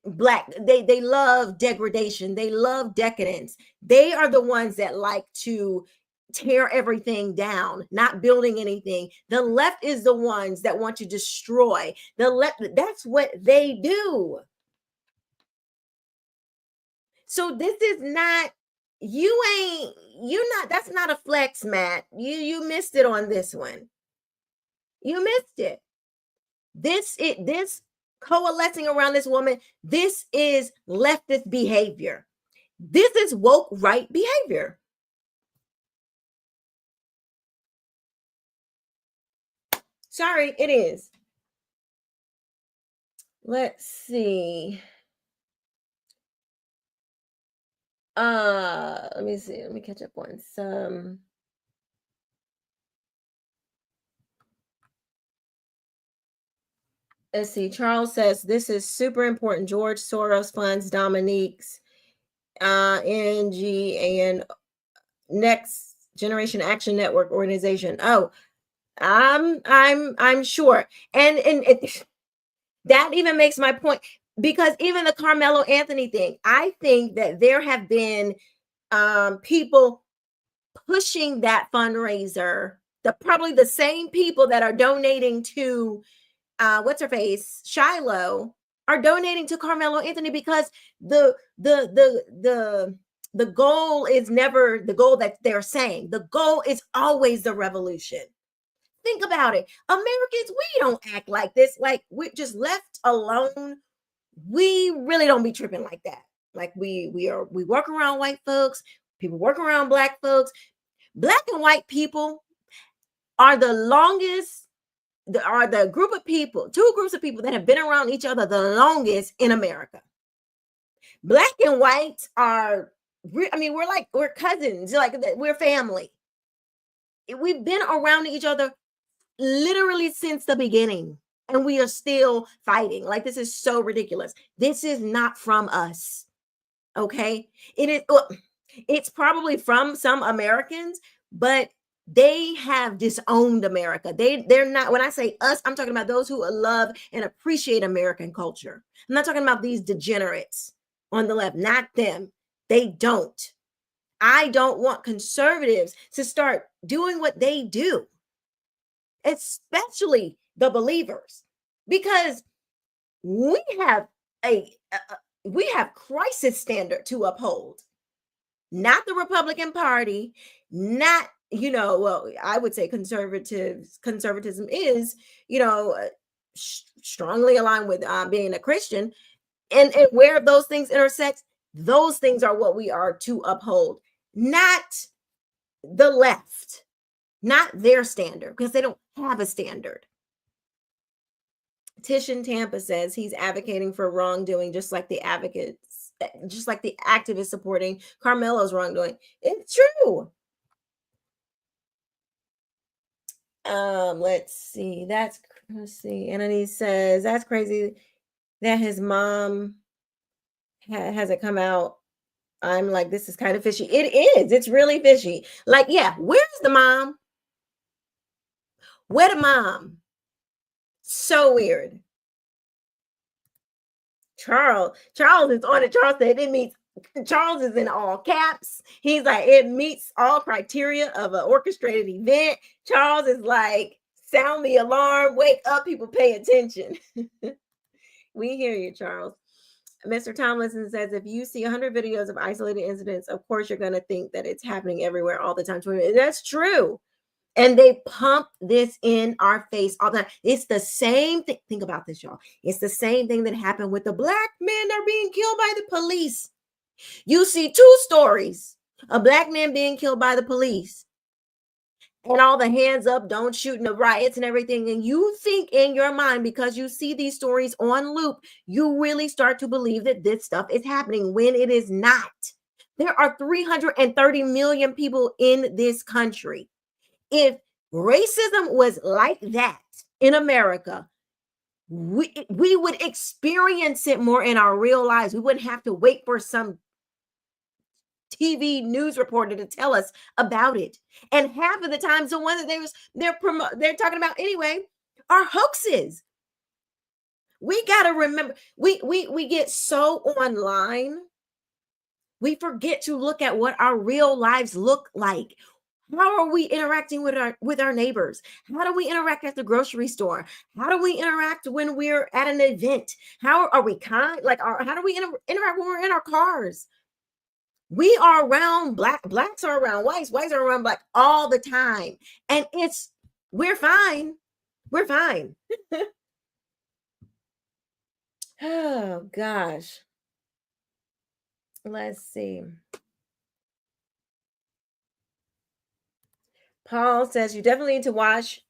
Black. They love degradation. They love decadence. They are the ones that like to tear everything down, not building anything. The left is the ones that want to destroy. The left, that's what they do. So this is not, that's not a flex, Matt. You missed it on this one. You missed it. This coalescing around this woman, this is leftist behavior. This is woke right behavior. Sorry, it is. Let's see. Let me see. Let me catch up on some. Let's see. Charles says this is super important. George Soros funds Dominique's NGAN Next Generation Action Network organization. Oh, I'm sure. And that even makes my point, because even the Karmelo Anthony thing, I think that there have been people pushing that fundraiser, probably the same people that are donating to what's her face, Shiloh, are donating to Karmelo Anthony, because the goal is never the goal that they're saying. The goal is always the revolution. Think about it. Americans, we don't act like this. Like, we're just left alone. We really don't be tripping like that. Like, we work around white folks, people work around black folks. Black and white people are the longest, are the group of people, two groups of people that have been around each other the longest in America. Black and white are, I mean, we're cousins, like we're family. We've been around each other literally since the beginning, and we are still fighting. Like, this is so ridiculous. This is not from us. Okay. It is, well, it's probably from some Americans, but they have disowned America. They're not, when I say us, I'm talking about those who love and appreciate American culture. I'm not talking about these degenerates on the left, not them. They don't. I don't want conservatives to start doing what they do, especially the believers, because we have we have crisis standard to uphold. Not the Republican Party, not, well, I would say conservatism is, strongly aligned with being a Christian, and where those things intersect, those things are what we are to uphold, not the left, not their standard, because they don't have a standard. Tish in Tampa says he's advocating for wrongdoing, just like the activists supporting Karmelo's wrongdoing. It's true. Let's see. Anthony says that's crazy that his mom hasn't come out. I'm like, this is kind of fishy. It is. It's really fishy. Like, yeah, where's the mom? Where the mom? So weird. Charles is on it. Charles said it meets. Charles is in all caps. He's like, it meets all criteria of an orchestrated event. Charles is like, sound the alarm, wake up, people pay attention. We hear you, Charles. Mr. Tomlinson says, if you see 100 videos of isolated incidents, of course you're going to think that it's happening everywhere all the time. That's true. And they pump this in our face all the time. It's the same thing. Think about this, y'all. It's the same thing that happened with the black men that are being killed by the police. You see two stories, a black man being killed by the police, and all the hands up, don't shoot, and the riots and everything. And you think in your mind, because you see these stories on loop, you really start to believe that this stuff is happening when it is not. There are 330 million people in this country. If racism was like that in America, we would experience it more in our real lives. We wouldn't have to wait for some TV news reporter to tell us about it. And half of the times, the ones that they're talking about anyway are hoaxes. We got to remember, we get so online, we forget to look at what our real lives look like. How are we interacting with our neighbors? How do we interact at the grocery store? How do we interact when we're at an event? How are we kind? Like, how do we interact when we're in our cars? We are around blacks are around whites are around black all the time, and we're fine. Oh gosh, let's see. Paul says you definitely need to watch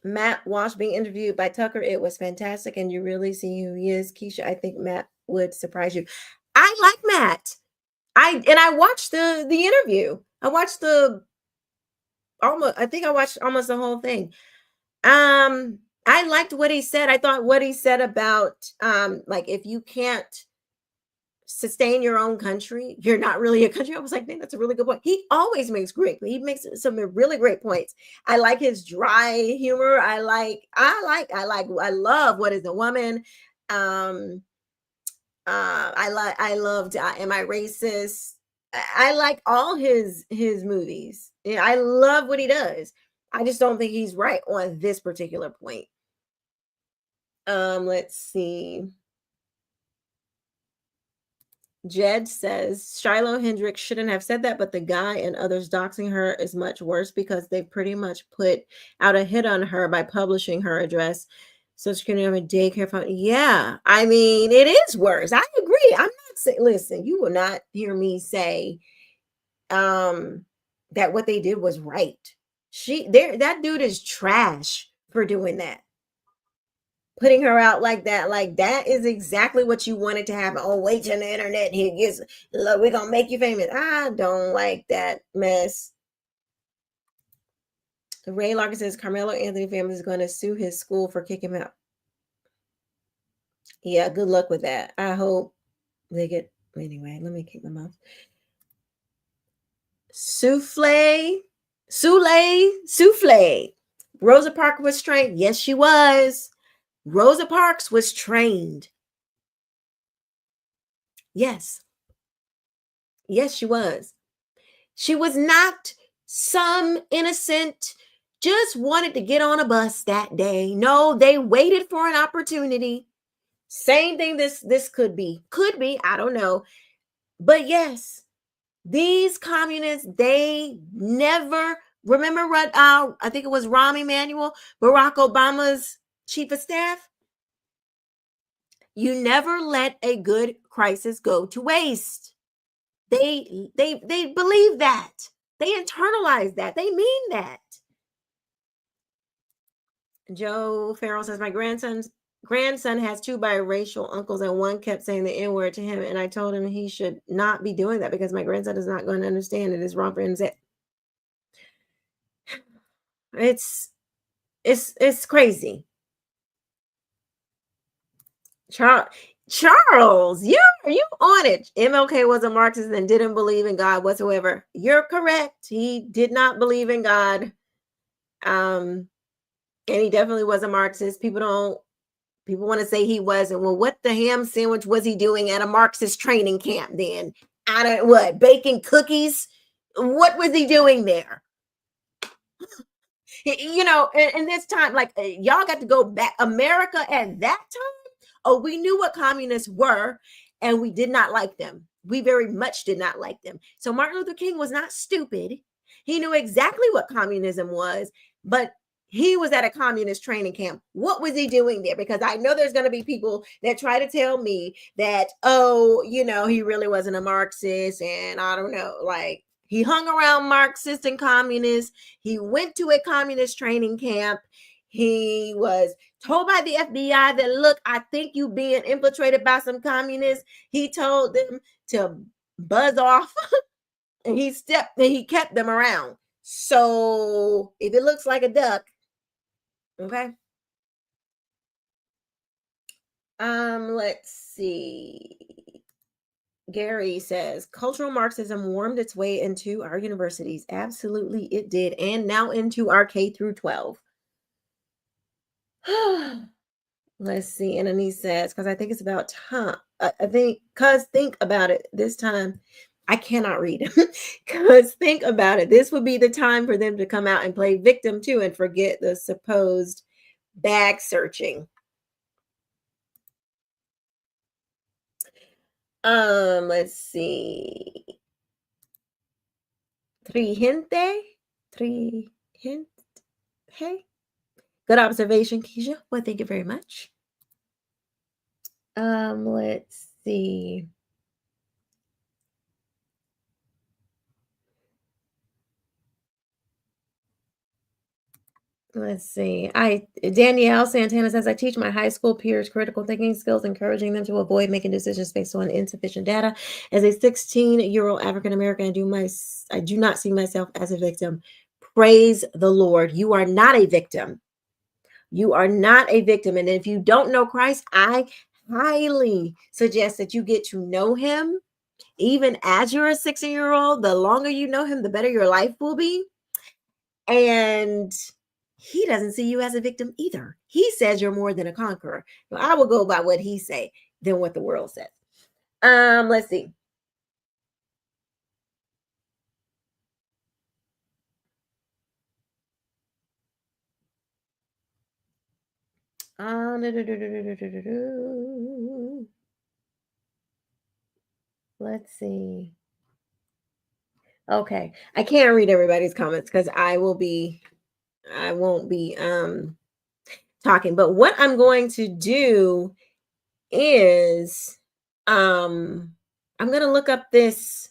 Matt Walsh being interviewed by Tucker. It was fantastic, and you really see who he is. Keisha, I think Matt would surprise you. I like Matt. I watched the interview. I watched almost the whole thing. I liked what he said. I thought what he said about like if you can't sustain your own country, you're not really a country. I was like, man, that's a really good point. He always makes he makes some really great points. I like his dry humor. I love What Is a Woman. I loved Am I Racist? I like all his movies. Yeah, I love what he does. I just don't think he's right on this particular point. Let's see. Jed says Shiloh Hendricks shouldn't have said that, but the guy and others doxing her is much worse because they pretty much put out a hit on her by publishing her address. So she can have a daycare phone. Yeah, I mean, it is worse. I agree. I'm not saying, listen, you will not hear me say that what they did was right. That dude is trash for doing that. Putting her out like that is exactly what you wanted to happen. Oh, wait till the internet he gets, look, we're gonna make you famous. I don't like that mess. Ray Larkin says Karmelo Anthony family is going to sue his school for kicking him out. Yeah, good luck with that. I hope they get anyway. Let me keep my mouth. Souffle. Rosa Parks was trained. Yes, she was. Rosa Parks was trained. Yes. Yes, she was. She was not some innocent, just wanted to get on a bus that day. No, they waited for an opportunity. Same thing this could be. Could be, I don't know. But yes, these communists, they never remember what I think it was Rahm Emanuel, Barack Obama's chief of staff. You never let a good crisis go to waste. They believe that. They internalize that. They mean that. Joe Farrell says my grandson has 2 biracial uncles, and one kept saying the N-word to him, and I told him he should not be doing that because my grandson is not going to understand it is wrong for him to say. It's crazy. Charles, you on it. MLK was a Marxist and didn't believe in God whatsoever. You're correct. He did not believe in God. And he definitely was a Marxist. People want to say he wasn't. Well, what the ham sandwich was he doing at a Marxist training camp then? Baking cookies? What was he doing there? You know, in this time, like y'all got to go back. America at that time, oh, we knew what communists were, and we did not like them. We very much did not like them. So Martin Luther King was not stupid. He knew exactly what communism was, but he was at a communist training camp. What was he doing there? Because I know there's going to be people that try to tell me that, oh, you know, he really wasn't a Marxist, and I don't know, like he hung around Marxists and communists. He went to a communist training camp. He was told by the FBI that, look, I think you being infiltrated by some communists. He told them to buzz off and he kept them around. So if it looks like a duck, okay. Let's see. Gary says cultural Marxism warmed its way into our universities. Absolutely, it did. And now into our K through 12. Let's see. And Anise says, because I think it's about time. Think about it this time. I cannot read. Because think about it. This would be the time for them to come out and play victim too and forget the supposed bag searching. Let's see. Tri gente. Hey. Good observation, Keisha. Well, thank you very much. Let's see. Let's see. Danielle Santana says I teach my high school peers critical thinking skills, encouraging them to avoid making decisions based on insufficient data. As a 16-year-old African American, I do not see myself as a victim. Praise the Lord. You are not a victim. You are not a victim. And if you don't know Christ, I highly suggest that you get to know him. Even as you're a 16-year-old, the longer you know him, the better your life will be. And he doesn't see you as a victim either. He says you're more than a conqueror. So I will go by what he say than what the world says. Let's see. Let's see. Okay, I can't read everybody's comments because I won't be talking. But what I'm going to do is I'm going to look up this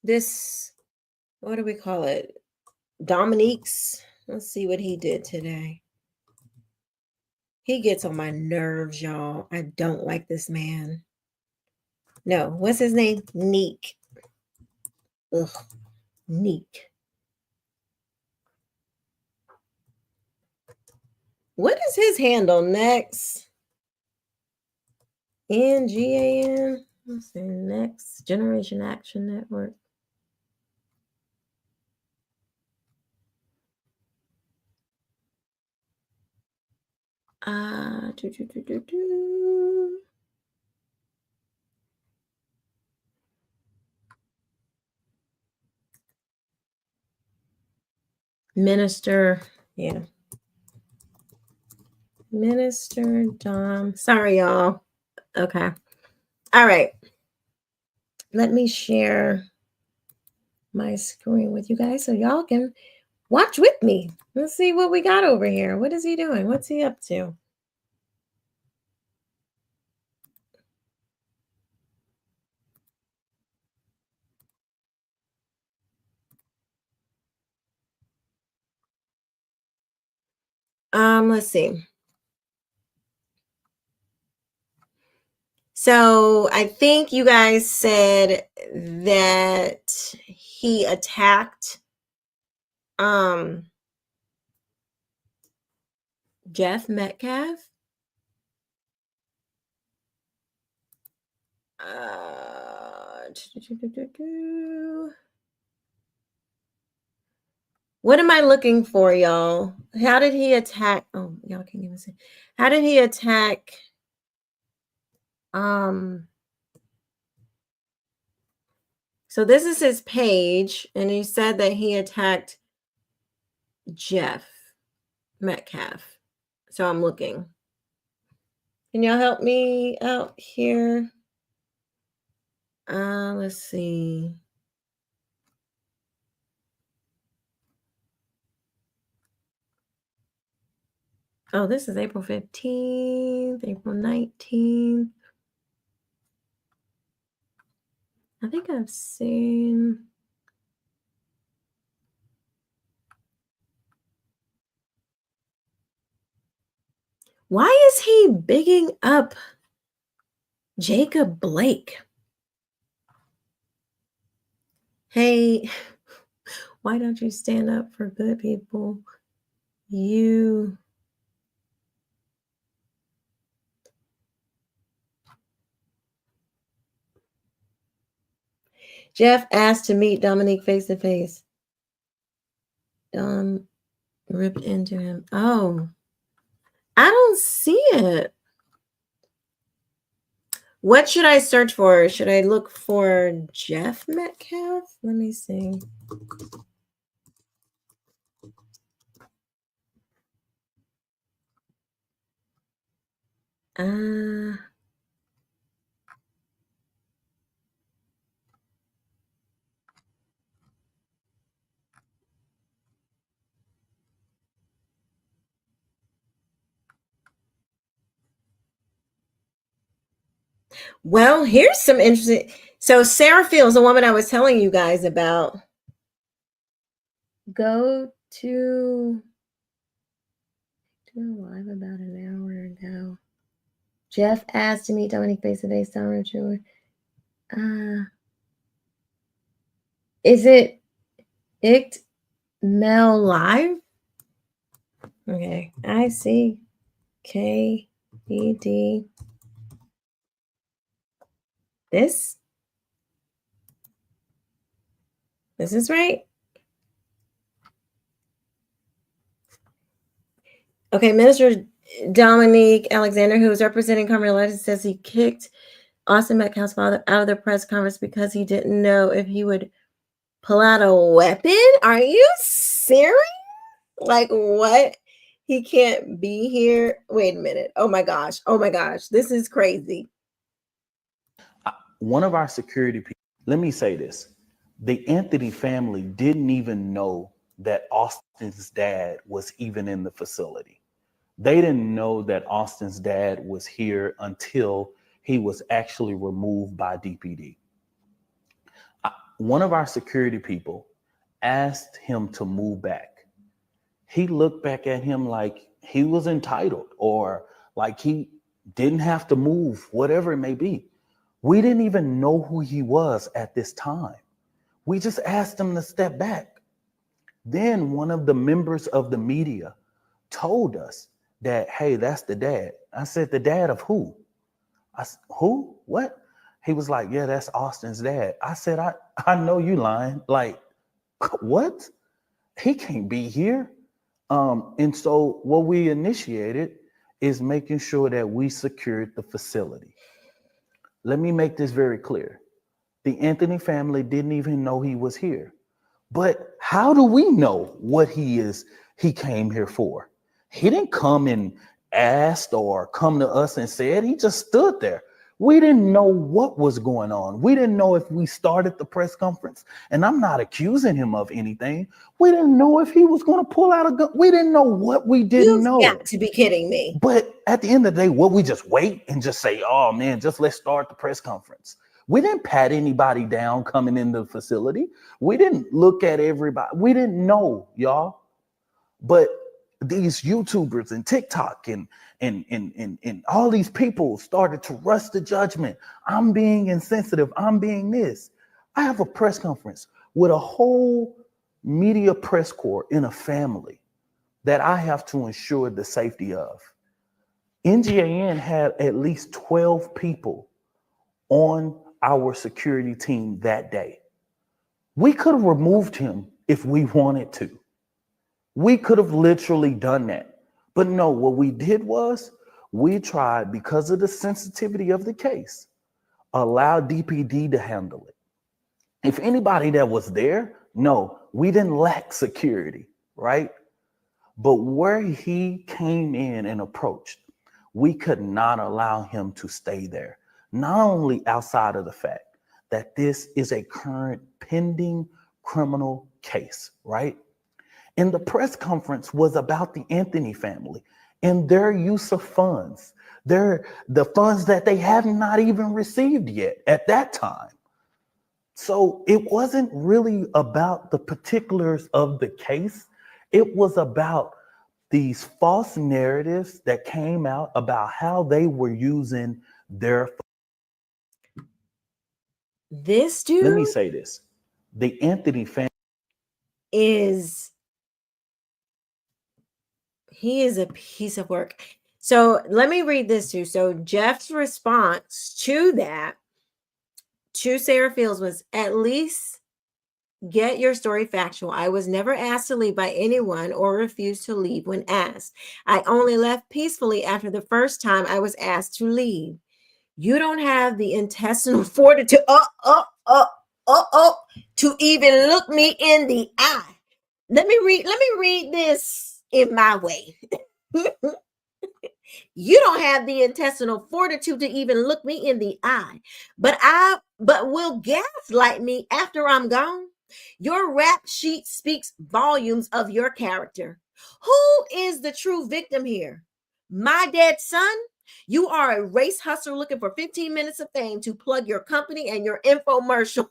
this, what do we call it? Dominique's. Let's see what he did today. He gets on my nerves, y'all. I don't like this man. No, what's his name? Neek. Ugh, Neek. What is his handle next? NGAN. Let's see, Next Generation Action Network. Do, do, do, do, do. Minister, yeah. Minister Dom. Sorry, y'all. Okay. All right. Let me share my screen with you guys so y'all can watch with me. Let's see what we got over here. What is he doing? What's he up to? Let's see. So I think you guys said that he attacked Jeff Metcalf. What am I looking for, y'all? How did he attack? Oh, y'all can't even see. How did he attack? So this is his page, and he said that he attacked Jeff Metcalf. So I'm looking. Can y'all help me out here? Let's see. Oh, this is April 15th, April 19th. I think I've seen. Why is he bigging up Jacob Blake? Hey, why don't you stand up for good people? Jeff asked to meet Dominique face to face. Ripped into him. Oh, I don't see it. What should I search for? Should I look for Jeff Metcalf? Let me see. Well, here's some interesting. So Sarah Fields, the woman I was telling you guys about, go to live about an hour ago. Jeff asked to meet Dominique face to face. Is it Mel Live? Okay, I see. KED. This is right. Okay, Minister Dominique Alexander, who is representing Karmelo, says he kicked Austin Metcalf's father out of the press conference because he didn't know if he would pull out a weapon. Are you serious? Like what? He can't be here. Wait a minute. Oh my gosh. Oh my gosh. This is crazy. One of our security people, let me say this. The Anthony family didn't even know that Austin's dad was even in the facility. They didn't know that Austin's dad was here until he was actually removed by DPD. One of our security people asked him to move back. He looked back at him like he was entitled or like he didn't have to move, whatever it may be. We didn't even know who he was at this time. We just asked him to step back. Then one of the members of the media told us that, hey, that's the dad. I said, the dad of who? I said, who? What? He was like, yeah, that's Austin's dad. I said, I know you lying. Like, what? He can't be here. And so what we initiated is making sure that we secured the facility. Let me make this very clear. The Anthony family didn't even know he was here. But how do we know what he came here for? He didn't come and asked or come to us and said, he just stood there. We didn't know what was going on. We didn't know if we started the press conference, and I'm not accusing him of anything. We didn't know if he was going to pull out a gun. We didn't know what we didn't know. You've got to be kidding me. But at the end of the day, what we just wait and just say, oh man, just let's start the press conference. We didn't pat anybody down coming into the facility. We didn't look at everybody. We didn't know, y'all. But these YouTubers and TikTok and all these people started to rush to judgment. I'm being insensitive. I'm being this. I have a press conference with a whole media press corps in a family that I have to ensure the safety of. NGAN had at least 12 people on our security team that day. We could have removed him if we wanted to. We could have literally done that. But no, what we did was we tried, because of the sensitivity of the case, allow DPD to handle it. If anybody that was there, no, we didn't lack security, right? But where he came in and approached, we could not allow him to stay there. Not only outside of the fact that this is a current pending criminal case, right? And the press conference was about the Anthony family and their use of funds. The funds that they have not even received yet at that time. So it wasn't really about the particulars of the case. It was about these false narratives that came out about how they were using their funds. This dude, let me say this. The Anthony family he is a piece of work. So let me read this too. So Jeff's response to that, to Sarah Fields, was, at least get your story factual. I was never asked to leave by anyone or refused to leave when asked. I only left peacefully after the first time I was asked to leave. You don't have the intestinal fortitude to even look me in the eye. Let me read this in my way. You don't have the intestinal fortitude to even look me in the eye, but will gaslight me after I'm gone. Your rap sheet speaks volumes of your character. Who is the true victim here? My dead son? You are a race hustler looking for 15 minutes of fame to plug your company and your infomercial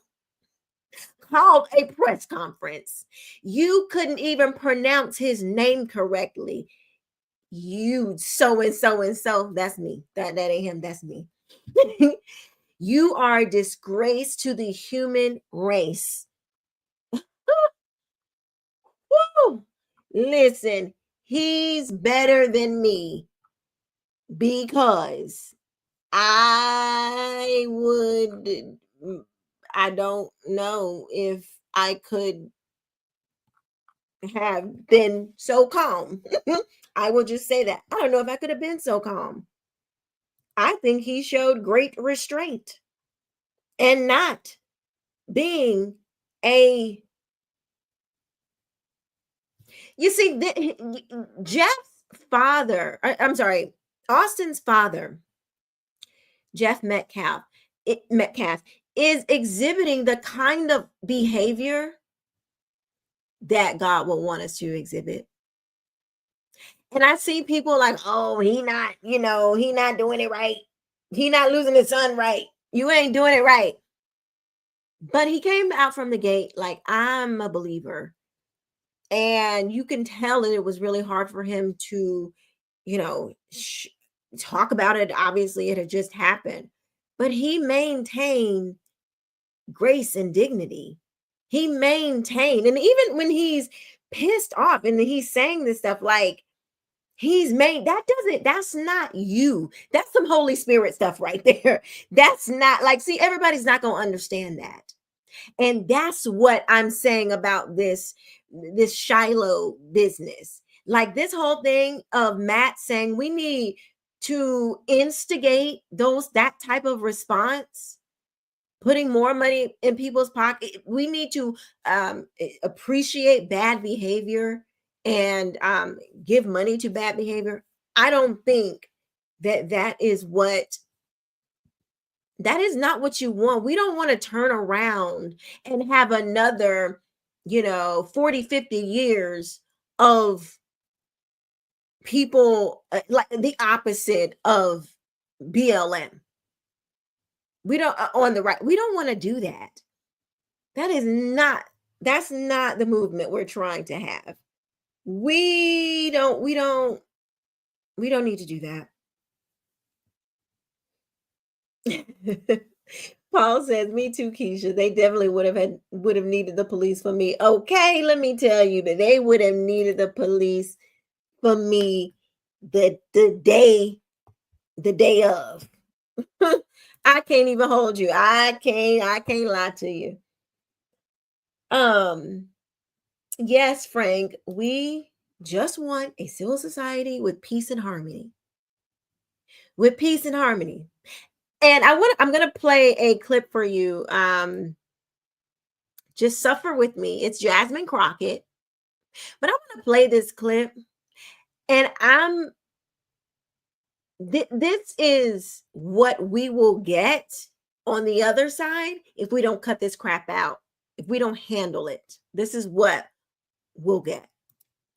called a press conference. You couldn't even pronounce his name correctly. You so and so and so. That's me. That ain't him. That's me. You are a disgrace to the human race. Woo! Listen, he's better than me because I don't know if I could have been so calm. I will just say that. I don't know if I could have been so calm. I think he showed great restraint and not being a. You see, Jeff's father, I'm sorry, Austin's father, Jeff Metcalf is exhibiting the kind of behavior that God will want us to exhibit. And I see people like, oh, he not doing it right. He not losing his son right. You ain't doing it right. But he came out from the gate like, I'm a believer. And you can tell that it was really hard for him to, talk about it. Obviously, it had just happened. But he maintained grace and dignity. He maintained, and even when he's pissed off and he's saying this stuff, like, that's not you. That's some Holy Spirit stuff right there. That's not like, see, everybody's not going to understand that. And that's what I'm saying about this Shiloh business. Like this whole thing of Matt saying we need to instigate that type of response, putting more money in people's pocket. We need to appreciate bad behavior and give money to bad behavior. I don't think that is not what you want. We don't want to turn around and have another, 40, 50 years of people like the opposite of BLM. We don't on the right. We don't want to do that. That's not the movement we're trying to have. We don't need to do that. Paul says, me too, Keisha. They definitely would have needed the police for me. Okay, let me tell you that they would have needed the police for me the day of. I can't even hold you. I can't lie to you. Yes, Frank, we just want a civil society with peace and harmony. With peace and harmony. And I'm going to play a clip for you. Just suffer with me. It's Jasmine Crockett. But I'm going to play this clip. And this is what we will get on the other side if we don't cut this crap out. If we don't handle it. This is what we'll get.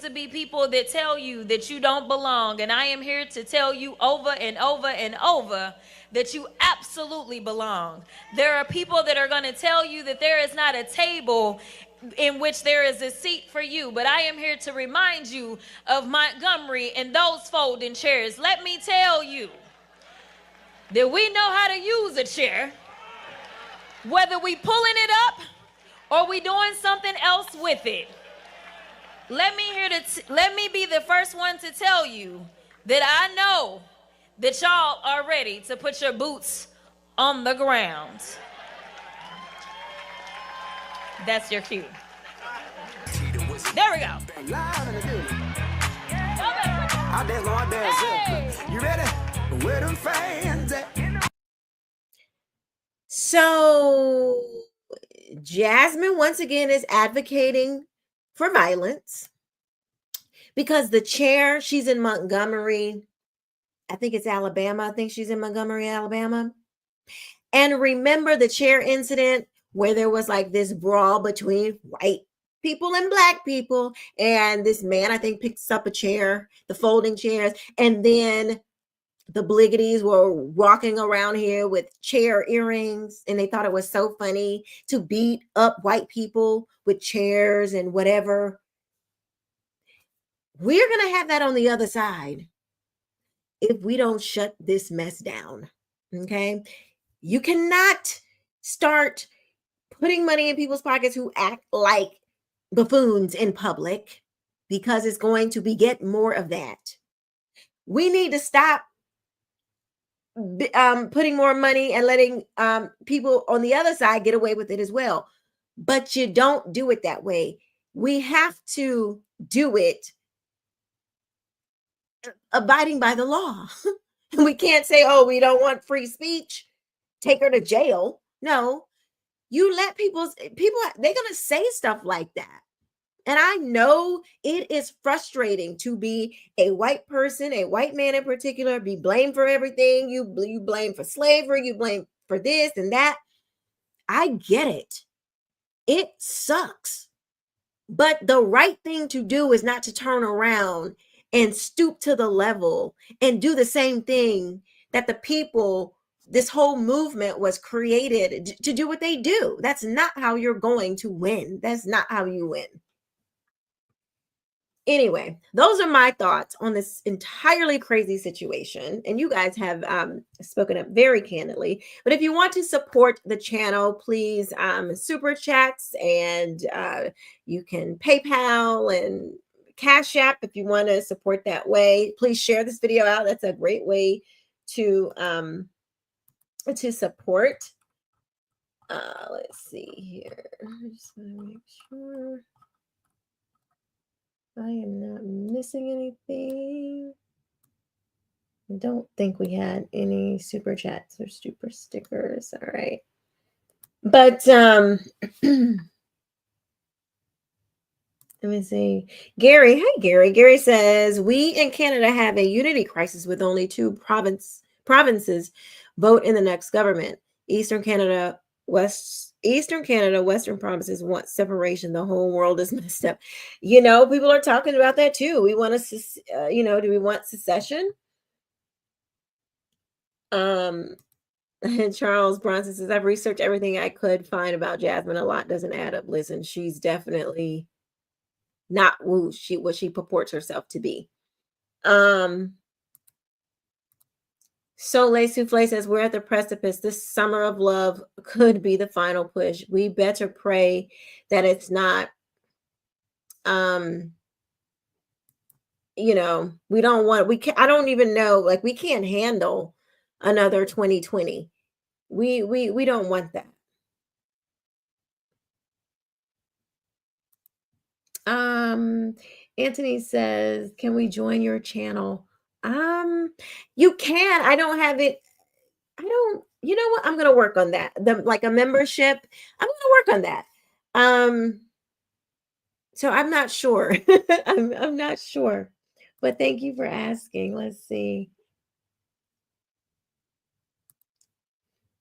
To be people that tell you that you don't belong, and I am here to tell you over and over and over that you absolutely belong. There are people that are going to tell you that there is not a table in which there is a seat for you, but I am here to remind you of Montgomery and those folding chairs. Let me tell you that we know how to use a chair, whether we pulling it up or we doing something else with it. Let me be the first one to tell you that I know that y'all are ready to put your boots on the ground. That's your cue. There we go. You ready? Where them fans at? So Jasmine once again is advocating for violence because the chair, she's in Montgomery. I think it's Alabama. I think she's in Montgomery, Alabama. And remember the chair incident where there was like this brawl between white people and black people. And this man, I think, picks up a chair, the folding chairs. And then the Bliggities were walking around here with chair earrings, and they thought it was so funny to beat up white people with chairs and whatever. We're going to have that on the other side if we don't shut this mess down. Okay. You cannot start putting money in people's pockets who act like buffoons in public, because it's going to beget more of that. We need to stop putting more money and letting people on the other side get away with it as well. But you don't do it that way. We have to do it abiding by the law. We can't say, oh, we don't want free speech, take her to jail. No, you let people, they're going to say stuff like that. And I know it is frustrating to be a white person, a white man in particular, be blamed for everything. You blame for slavery, you blame for this and that. I get it. It sucks. But the right thing to do is not to turn around and stoop to the level and do the same thing that the people, this whole movement was created to do what they do. That's not how you're going to win. That's not how you win. Anyway, those are my thoughts on this entirely crazy situation. And you guys have spoken up very candidly. But if you want to support the channel, please super chats, and you can PayPal and Cash App if you want to support that way. Please share this video out. That's a great way to support. Let's see here. I just want to make sure I am not missing anything. I don't think we had any super chats or super stickers. All right. But let me see. Gary, hi Gary. Gary says, we in Canada have a unity crisis with only two provinces vote in the next government. Eastern Canada, Western provinces want separation. The whole world is messed up. You know, people are talking about that too. We want do we want secession? And Charles Bronson says, I've researched everything I could find about Jasmine. A lot doesn't add up. Listen, she's definitely not what she purports herself to be. Soleil Souffle says, we're at the precipice. This summer of love could be the final push. We better pray that it's not. We don't want, I don't even know, like, we can't handle another 2020. We don't want that. Anthony says, can we join your channel? You can. I don't have it. You know what? I'm going to work on that. Like a membership. I'm going to work on that. So I'm not sure. I'm not sure, but thank you for asking. Let's see.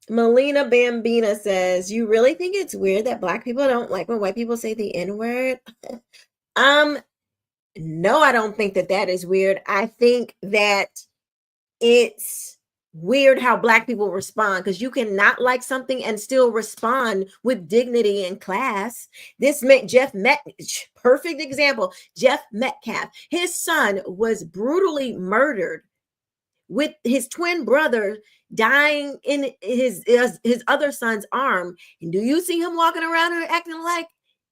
Melina Bambina says, you really think it's weird that Black people don't like when white people say the N-word? No, I don't think that is weird. I think that it's weird how Black people respond, because you cannot like something and still respond with dignity and class. This meant perfect example. Jeff Metcalf, his son was brutally murdered with his twin brother dying in his other son's arm. And do you see him walking around here acting like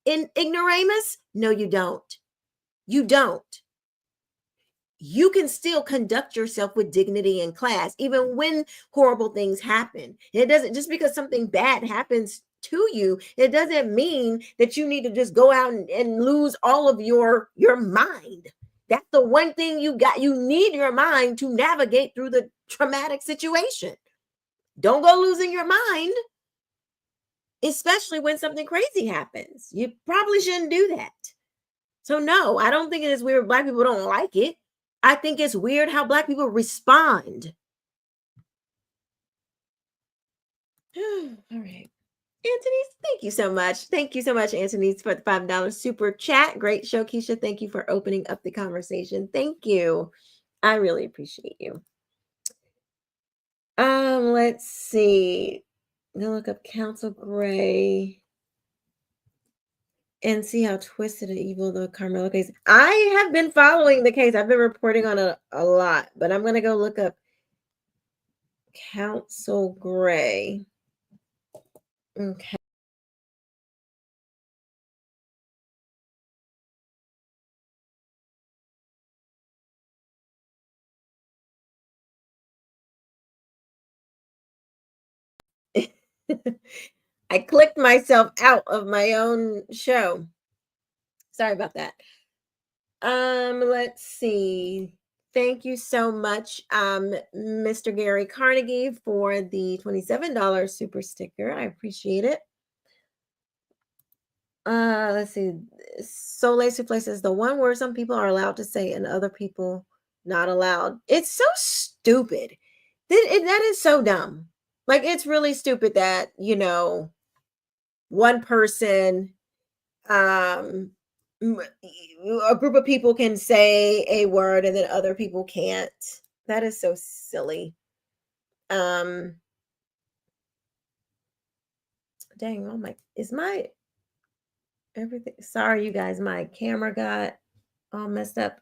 an ignoramus? No, you don't. You don't. You can still conduct yourself with dignity and class, even when horrible things happen. It doesn't, just because something bad happens to you, it doesn't mean that you need to just go out and lose all of your mind. That's the one thing you got. You need your mind to navigate through the traumatic situation. Don't go losing your mind, especially when something crazy happens. You probably shouldn't do that. So no, I don't think it is weird Black people don't like it. I think it's weird how Black people respond. All right. Anthony, thank you so much. Thank you so much, Anthony, for the $5 super chat. Great show, Keisha. Thank you for opening up the conversation. Thank you. I really appreciate you. Let's see. I'm gonna look up Counsel Gray and see how twisted and evil the Karmelo case. I have been following the case. I've been reporting on it a lot, but I'm gonna go look up Counsel Gray. Okay. I clicked myself out of my own show. Sorry about that. Let's see. Thank you so much, Mr. Gary Carnegie, for the $27 super sticker. I appreciate it. Let's see. Soleil Souffle says the one word some people are allowed to say and other people not allowed. It's so stupid. That is so dumb. Like, it's really stupid that, one person, um, a group of people can say a word and then other people can't. That is so silly. Dang, is my everything, sorry you guys, my camera got all messed up.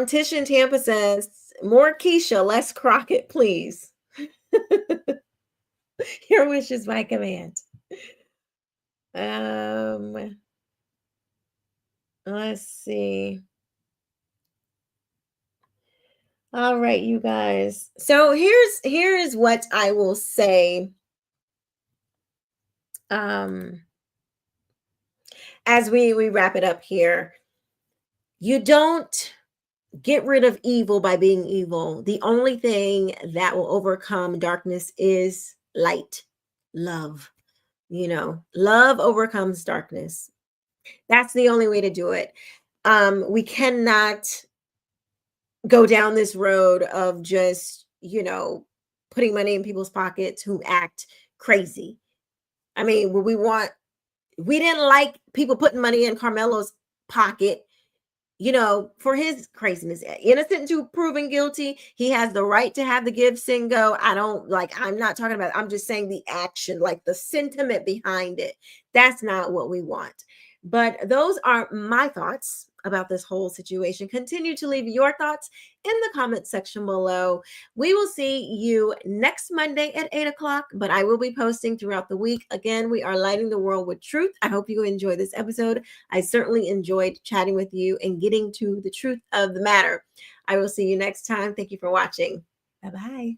Tish in Tampa says more Keisha, less Crockett, please. Your wish is my command. Let's see. All right, you guys. So here's what I will say. As we wrap it up here. You don't get rid of evil by being evil. The only thing that will overcome darkness is light, love. Love overcomes darkness. That's the only way to do it. We cannot go down this road of just, putting money in people's pockets who act crazy. I mean, we didn't like people putting money in Karmelo's pocket, for his craziness. Innocent until proven guilty. He has the right to have the give, sing, go. I'm not talking about, I'm just saying the action, like the sentiment behind it. That's not what we want. But those are my thoughts about this whole situation. Continue to leave your thoughts in the comment section below. We will see you next Monday at 8 o'clock, but I will be posting throughout the week. Again, we are lighting the world with truth. I hope you enjoy this episode. I certainly enjoyed chatting with you and getting to the truth of the matter. I will see you next time. Thank you for watching. Bye-bye.